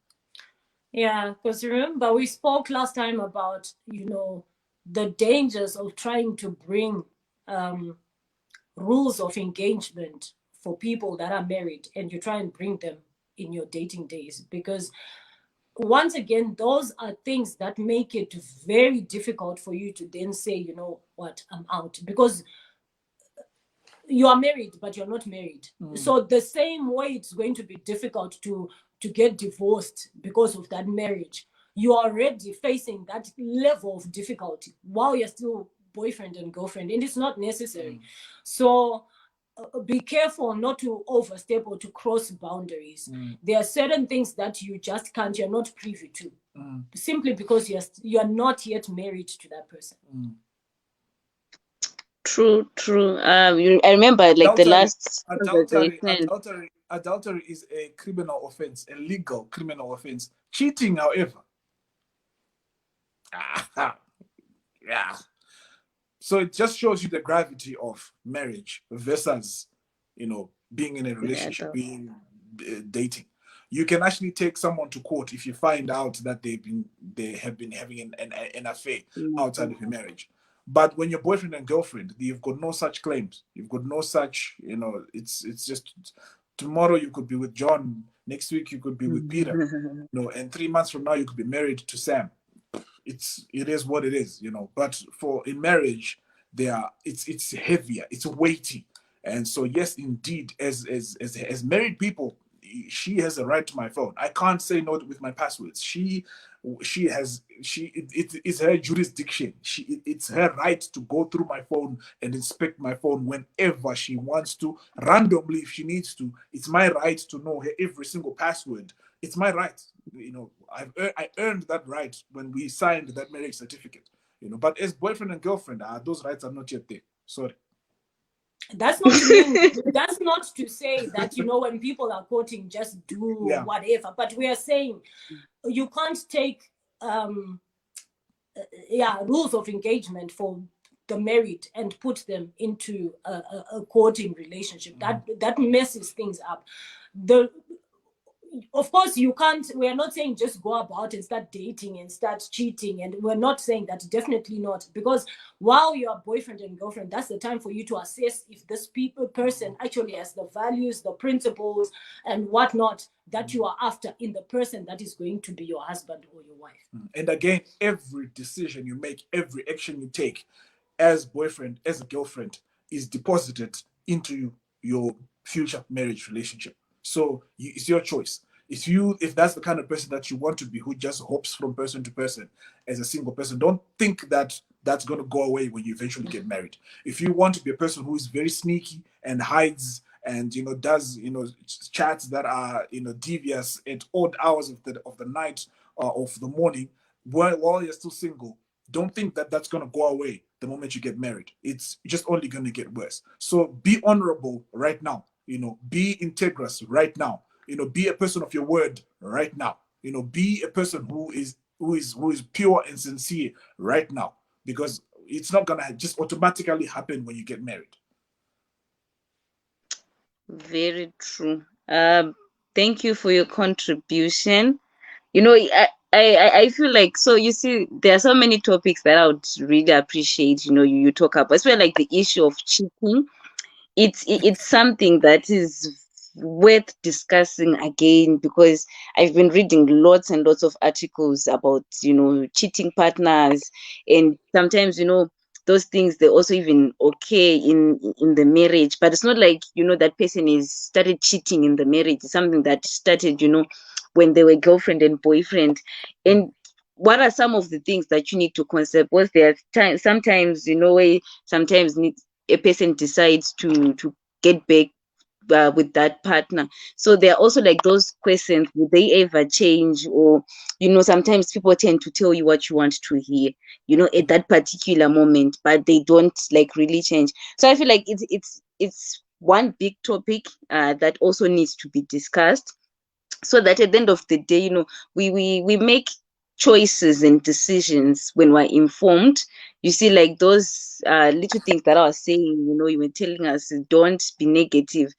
S2: Yeah, because remember we spoke last time about, you know, the dangers of trying to bring rules of engagement for people that are married, and you try and bring them in your dating days, because once again, those are things that make it very difficult for you to then say, you know what, I'm out, because you are married but you're not married. So the same way it's going to be difficult to get divorced because of that marriage. You are already facing that level of difficulty while you're still boyfriend and girlfriend, and it's not necessary. So be careful not to overstep or to cross boundaries. There are certain things that you just can't, you're not privy to, simply because you're not yet married to that person.
S1: True. I remember like the last
S3: adultery is a criminal offense, a legal criminal offense. Cheating, however, yeah. So it just shows you the gravity of marriage versus, you know, being in a relationship, being dating. You can actually take someone to court if you find out that they have been having an affair outside of your marriage. But when you're boyfriend and girlfriend, you've got no such claims. You've got no such, you know, it's just tomorrow you could be with John, next week you could be with Peter, you know, and 3 months from now you could be married to Sam. It is what it is, you know. But in marriage, it's heavier, it's weighty. And so yes, indeed, as married people, she has a right to my phone. I can't say no with my passwords. It's her jurisdiction. It's her right to go through my phone and inspect my phone whenever she wants to, randomly if she needs to. It's my right to know her every single password. It's my right. You know, I earned that right when we signed that marriage certificate. You know, but as boyfriend and girlfriend, those rights are not yet there. Sorry.
S2: That's not to mean, that's not to say that, you know, when people are courting, just do whatever. But we are saying you can't take rules of engagement for the married and put them into a courting relationship. That messes things up. Of course, you can't, we are not saying just go about and start dating and start cheating. And we're not saying that, definitely not. Because while you're boyfriend and girlfriend, that's the time for you to assess if this person actually has the values, the principles, and whatnot that you are after in the person that is going to be your husband or your wife.
S3: And again, every decision you make, every action you take as boyfriend, as a girlfriend, is deposited into your future marriage relationship. So it's your choice. If that's the kind of person that you want to be, who just hops from person to person as a single person, don't think that that's going to go away when you eventually get married. If you want to be a person who is very sneaky and hides and does chats that are devious at odd hours of the night or of the morning while you're still single, don't think that that's going to go away the moment you get married. It's just only going to get worse. So be honorable right now. Be integrous right now. Be a person of your word right now. Be a person who is pure and sincere right now, because it's not gonna just automatically happen when you get married.
S1: Very true. Thank you for your contribution. I feel like, so you see, there are so many topics that I would really appreciate, you talk about, especially like the issue of cheating. It's something that is worth discussing again, because I've been reading lots and lots of articles about cheating partners, and sometimes those things, they also even okay in the marriage, but it's not like that person is started cheating in the marriage. It's something that started when they were girlfriend and boyfriend. And what are some of the things that you need to consider? Because there are times, sometimes where sometimes a person decides to get back with that partner. So there are also like those questions: will they ever change? Or sometimes people tend to tell you what you want to hear, at that particular moment, but they don't like really change. So I feel like it's one big topic that also needs to be discussed, so that at the end of the day, we make choices and decisions when we're informed. You see, like those little things that I was saying, you were telling us, don't be negative.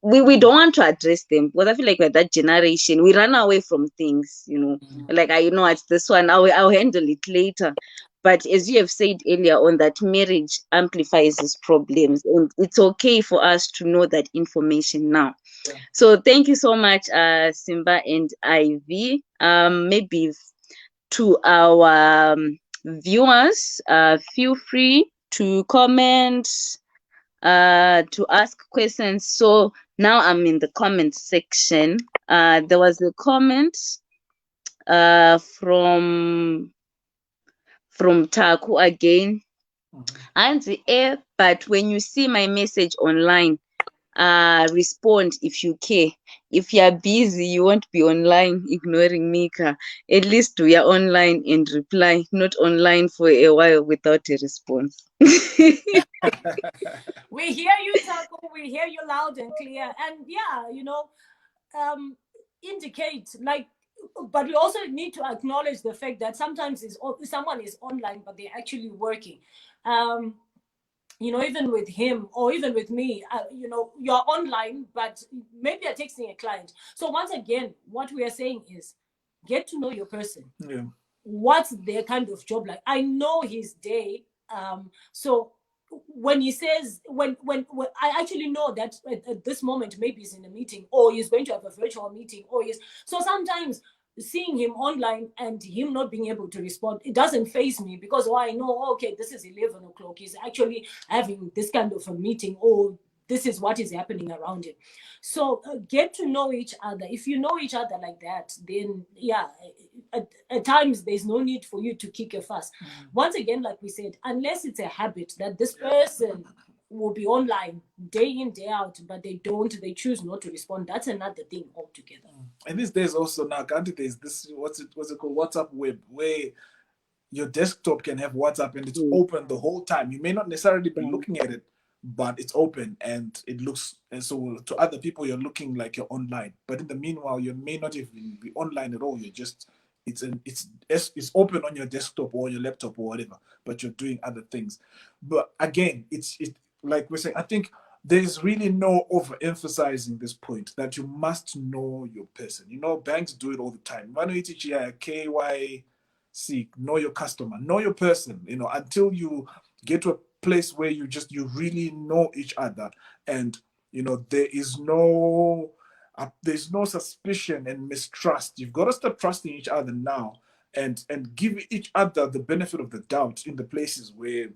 S1: We don't want to address them, because I feel like we're that generation. We run away from things, like it's this one, I'll handle it later. But as you have said earlier on, that marriage amplifies these problems, and it's okay for us to know that information now.
S3: Yeah.
S1: So thank you so much, Simba and Ivy. Maybe to our viewers, feel free to comment, to ask questions. So now I'm in the comment section. There was a comment from Taku again. Anzi, but when you see my message online, respond if you care. If you're busy, you won't be online ignoring Mika. At least we are online and reply, not online for a while without a response.
S2: We hear you, Taco. We hear you loud and clear. And yeah, indicate like, but we also need to acknowledge the fact that sometimes someone is online, but they're actually working. Even with him or even with me, you're online, but maybe you're texting a client. So once again, what we are saying is get to know your person.
S3: Yeah.
S2: What's their kind of job like? I know his day. So when he says, when I actually know that at this moment, maybe he's in a meeting or he's going to have a virtual meeting so sometimes seeing him online and him not being able to respond, it doesn't faze me, because I know, okay, this is 11 o'clock. He's actually having this kind of a meeting, or this is what is happening around him. So get to know each other. If you know each other like that, then yeah, at times there's no need for you to kick a fuss. Once again, like we said, unless it's a habit that this person will be online day in, day out, but they choose not to respond, that's another thing altogether.
S3: And these days also now, there's this, what's it called, WhatsApp web, where your desktop can have WhatsApp and it's open the whole time. You may not necessarily be looking at it, but it's open and it looks, and so to other people you're looking like you're online, but in the meanwhile you may not even be online at all. You're just, it's open on your desktop or your laptop or whatever, but you're doing other things. But again, it's like we're saying, I think there's really no overemphasizing this point that you must know your person. Banks do it all the time. KYC, know your customer, know your person, until you get to a place where you really know each other, and there's no suspicion and mistrust. You've got to start trusting each other now, and give each other the benefit of the doubt in the places where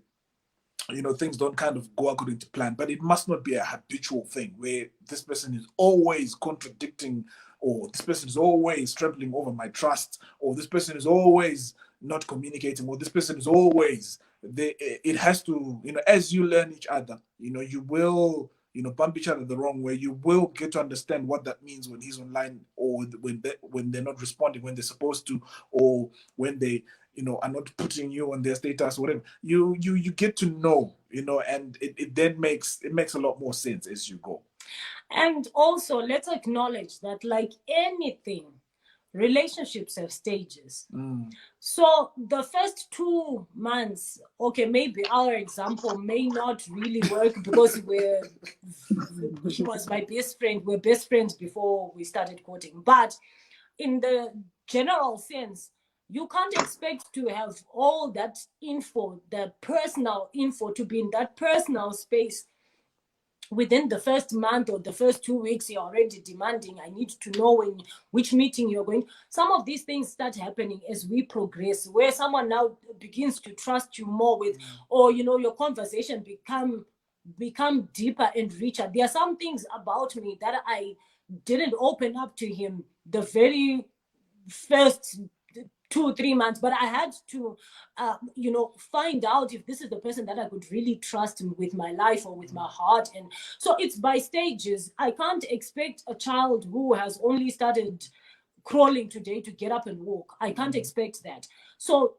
S3: things don't kind of go according to plan. But it must not be a habitual thing where this person is always contradicting, or this person is always trampling over my trust, or this person is always not communicating, or this person is always it has to, as you learn each other, you will bump each other the wrong way, you will get to understand what that means when he's online, or when they're not responding when they're supposed to, or when they are not putting you on their status, whatever. You get to know, and it then makes a lot more sense as you go.
S2: And also, let's acknowledge that, like anything, relationships have stages. So the first 2 months, okay, maybe our example may not really work because he was my best friend. We're best friends before we started courting. But in the general sense, you can't expect to have all that info, the personal info, to be in that personal space within the first month or the first 2 weeks. You're already demanding, I need to know which meeting you're going. Some of these things start happening as we progress, where someone now begins to trust you more with, or your conversation become deeper and richer. There are some things about me that I didn't open up to him the very first 2 or 3 months, but I had to find out if this is the person that I could really trust with my life or with my heart. And so it's by stages. I can't expect a child who has only started crawling today to get up and walk. I can't expect that. So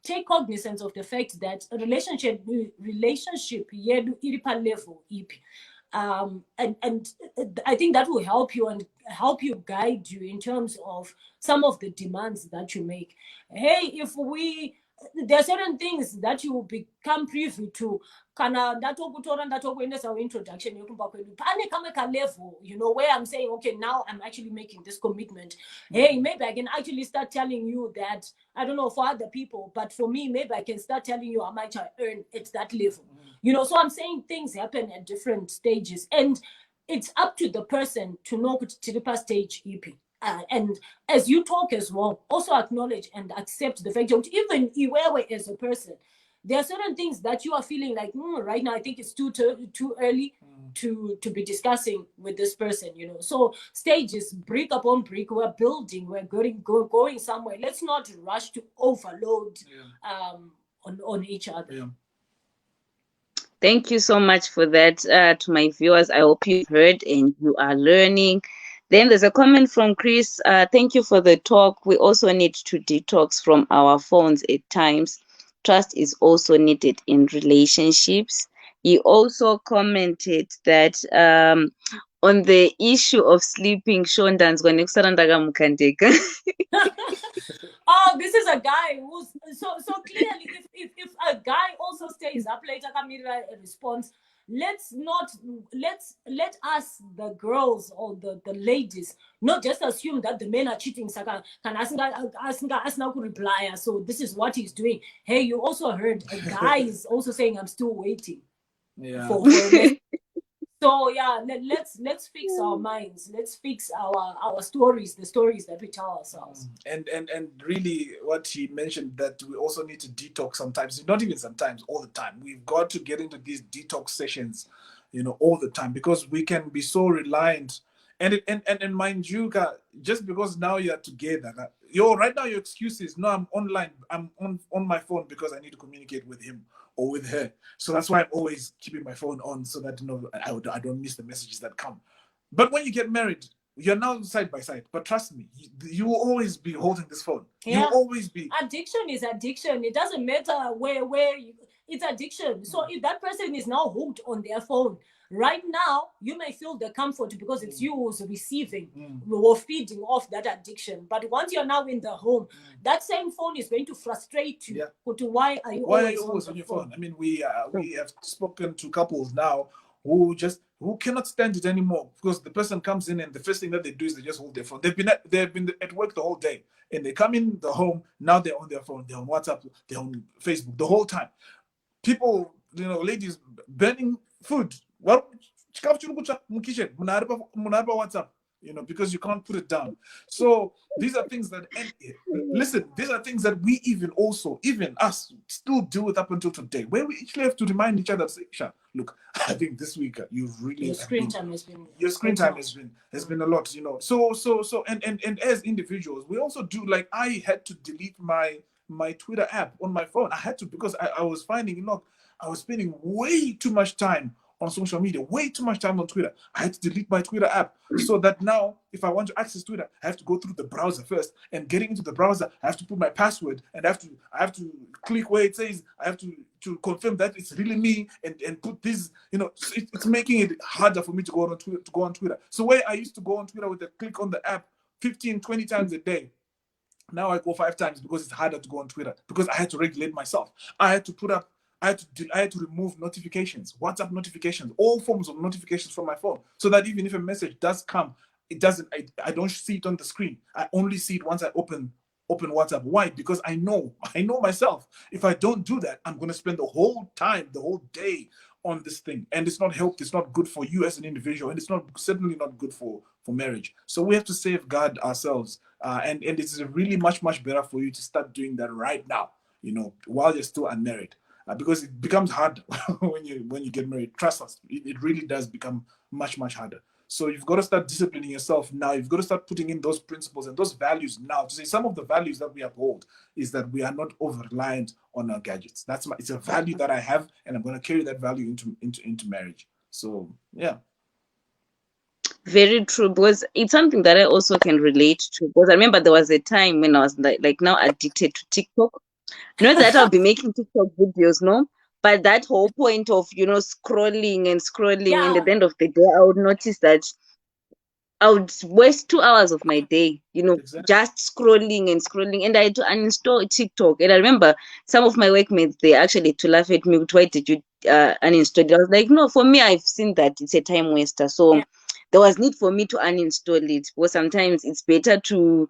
S2: take cognizance of the fact that a relationship yedu iri pa level ipi. And I think that will help you and help you guide you in terms of some of the demands that you make. Hey, there are certain things that you become privy to. Kana ndatokuendesa introduction yokumba kwedu pane kamwe ka level, where I'm saying, okay, now I'm actually making this commitment. Hey, maybe I can actually start telling you that, I don't know for other people, but for me, maybe I can start telling you how much I earn at that level. So I'm saying things happen at different stages, and it's up to the person to know which tiripa stage EP. And as you talk as well, also acknowledge and accept the fact that even Iwewe as a person, there are certain things that you are feeling like, right now I think it's too early to be discussing with this person. So stages, brick upon brick, we're building, we're going somewhere. Let's not rush to overload on each other.
S3: Yeah.
S1: Thank you so much for that. To my viewers, I hope you've heard and you are learning. Then there's a comment from Chris. Thank you for the talk. We also need to detox from our phones at times. Trust is also needed in relationships. He also commented that on the issue of sleeping, Shondan's going to
S2: Oh, this is a guy who's so clearly. If a guy also stays up later, Kamira response. Let us, the girls or the ladies, not just assume that the men are cheating. Saka can ask now to reply. So this is what he's doing. Hey, you also heard a guy is also saying, I'm still waiting.
S3: Yeah.
S2: For a message. So yeah, let's fix our minds. Let's fix our stories, the stories that we tell ourselves.
S3: And really, what he mentioned, that we also need to detox sometimes. Not even sometimes, all the time. We've got to get into these detox sessions, all the time, because we can be so reliant. And mind you, just because now you're together, right now your excuse is, no, I'm online, I'm on my phone because I need to communicate with him or with her. So that's why I'm always keeping my phone on, so that I don't miss the messages that come. But when you get married, you're now side by side. But trust me, you will always be holding this phone. Yeah. You'll always be.
S2: Addiction is addiction. It doesn't matter where it's addiction. So if that person is now hooked on their phone, right now, you may feel the comfort because it's you who's receiving or feeding off that addiction. But once you're now in the home, that same phone is going to frustrate you. Yeah. Why are you always on your phone?
S3: I mean, we have spoken to couples now who cannot stand it anymore, because the person comes in and the first thing that they do is they just hold their phone. They've been at work the whole day, and they come in the home, now they're on their phone, they're on WhatsApp, they're on Facebook the whole time. People, ladies burning food. Well, WhatsApp, because you can't put it down. So these are things that, listen, these are things that we even us still deal with up until today, where we actually have to remind each other, say, look, I think this week you've really
S2: your screen time has been
S3: has been a lot, So and as individuals, we also do, like, I had to delete my Twitter app on my phone. I had to, because I was finding, I was spending way too much time on social media, way too much time on Twitter. I had to delete my Twitter app so that now if I want to access Twitter, I have to go through the browser first. And getting into the browser, I have to put my password and I have to click where it says I have to confirm that it's really me and put this, so it's making it harder for me to go on Twitter. So where I used to go on Twitter with a click on the app 15, 20 times a day, now I go 5 times because it's harder to go on Twitter because I had to regulate myself. I had to remove notifications, WhatsApp notifications, all forms of notifications from my phone, so that even if a message does come, I don't see it on the screen. I only see it once I open WhatsApp. Why? Because I know myself. If I don't do that, I'm going to spend the whole day on this thing, and it's not healthy. It's not good for you as an individual, and it's certainly not good for marriage. So we have to safeguard ourselves, and it's really much better for you to start doing that right now, while you're still unmarried, because it becomes hard when you get married. Trust us, it really does become much harder. So you've got to start disciplining yourself now. You've got to start putting in those principles and those values now. To say some of the values that we uphold is that we are not over-reliant on our gadgets. It's a value that I have, and I'm going to carry that value into marriage. So yeah.
S1: Very true, because it's something that I also can relate to. Because I remember there was a time when I was like now addicted to TikTok. Not that I'll be making TikTok videos, no, but that whole point of scrolling, and at the end of the day, I would notice that I would waste 2 hours of my day,
S3: Exactly.
S1: just scrolling, and I had to uninstall TikTok. And I remember some of my workmates, they actually to laugh at me, why did you uninstall it? I was like, no, for me, I've seen that it's a time waster. So there was need for me to uninstall it, because sometimes it's better to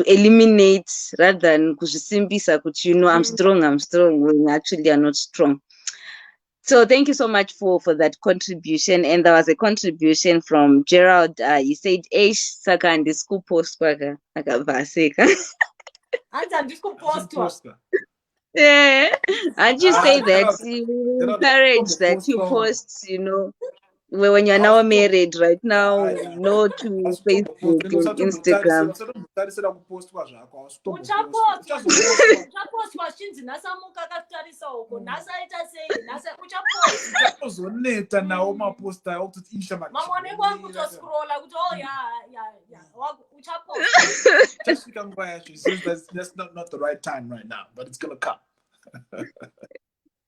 S1: eliminate rather than kuzvisimbisa kuti I'm strong when you actually are not strong. So thank you so much for that contribution. And there was a contribution from Gerald. He said, "Eish saka andisikupostka akavhaseka." Yeah, and you say that you encourage that you post, when you're now married right now, to Facebook and Instagram.
S2: Uchapostwa chinzi nasamuka akatarisa uko nasaita sei
S3: uchazoneta nawo maposta okuti isha
S2: mamone kwangu kutoscrolla kuti uchapostwa
S3: chasvika nguva yacho. That's not the right time right now, but it's gonna come.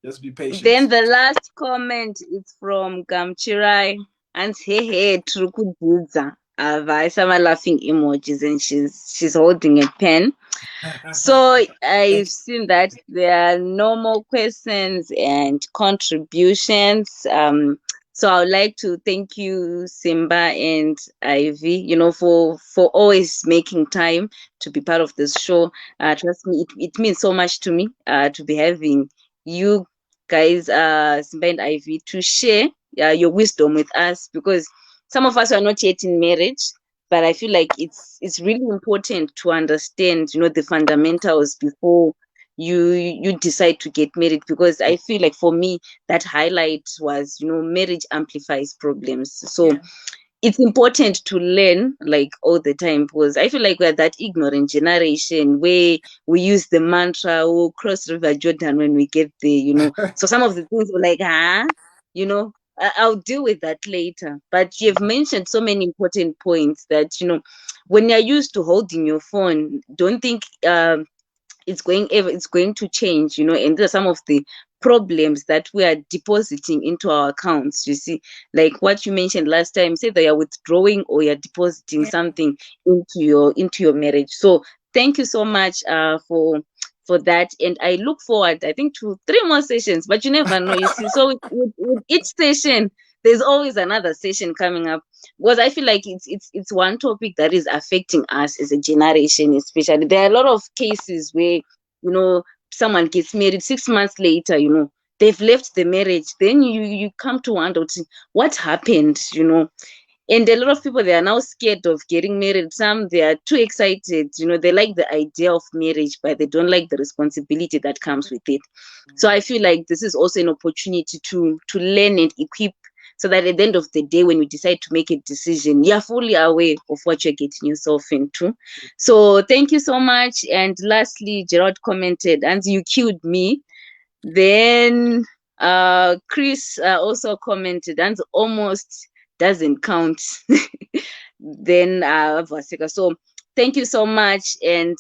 S3: Just be patient.
S1: Then the last comment is from Gamchirai, and hey Trukudza. Some laughing emojis, and she's holding a pen. So I've seen that there are no more questions and contributions. So I would like to thank you, Simba and Ivy, for always making time to be part of this show. Trust me, it means so much to me to be having you guys, Simba and Ivy, to share your wisdom with us, because some of us are not yet in marriage, but I feel like it's really important to understand, the fundamentals before you decide to get married, because I feel like for me that highlight was, marriage amplifies problems. So it's important to learn like all the time, because I feel like we're that ignorant generation where we use the mantra, oh, cross River Jordan when we get there, So some of the things we're like, I'll deal with that later. But you've mentioned so many important points that, when you're used to holding your phone, don't think it's going to change, and these are some of the problems that we are depositing into our accounts. You see, like what you mentioned last time, say that you're withdrawing or you're depositing something into your marriage. So thank you so much for that, and I look forward, I think, to 3 more sessions, but you never know, you see. So with each session, there's always another session coming up, because I feel like it's one topic that is affecting us as a generation. Especially, there are a lot of cases where someone gets married 6 months later, they've left the marriage, then you come to wonder what happened, And a lot of people, they are now scared of getting married. Some, they are too excited. They like the idea of marriage, but they don't like the responsibility that comes with it. So I feel like this is also an opportunity to learn and equip, so that at the end of the day, when you decide to make a decision, you're fully aware of what you're getting yourself into. So thank you so much. And lastly, Gerard commented, and you killed me. Then Chris also commented, and almost doesn't count. Then Vasika. So thank you so much, and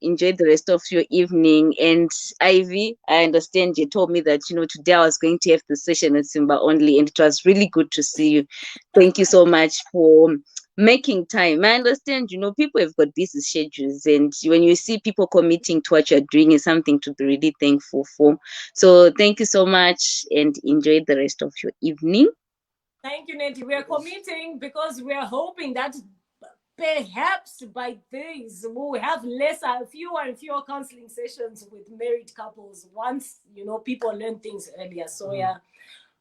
S1: enjoy the rest of your evening. And Ivy, I understand you told me that today I was going to have the session at Simba only, and it was really good to see you. Thank you so much for making time. I understand, people have got busy schedules, and when you see people committing to what you're doing is something to be really thankful for. So thank you so much, and enjoy the rest of your evening.
S2: Thank you, Nettie. We are committing because we are hoping that perhaps by this we'll have fewer and fewer counseling sessions with married couples once people learn things earlier. So yeah.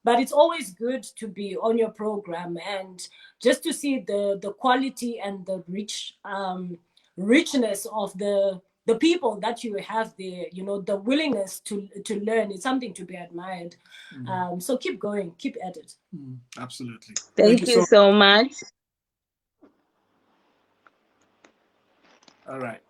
S2: But it's always good to be on your program and just to see the quality and the richness of the people that you have there. The willingness to learn is something to be admired. So keep going, keep at it.
S3: Absolutely.
S1: Thank you so much.
S3: All right.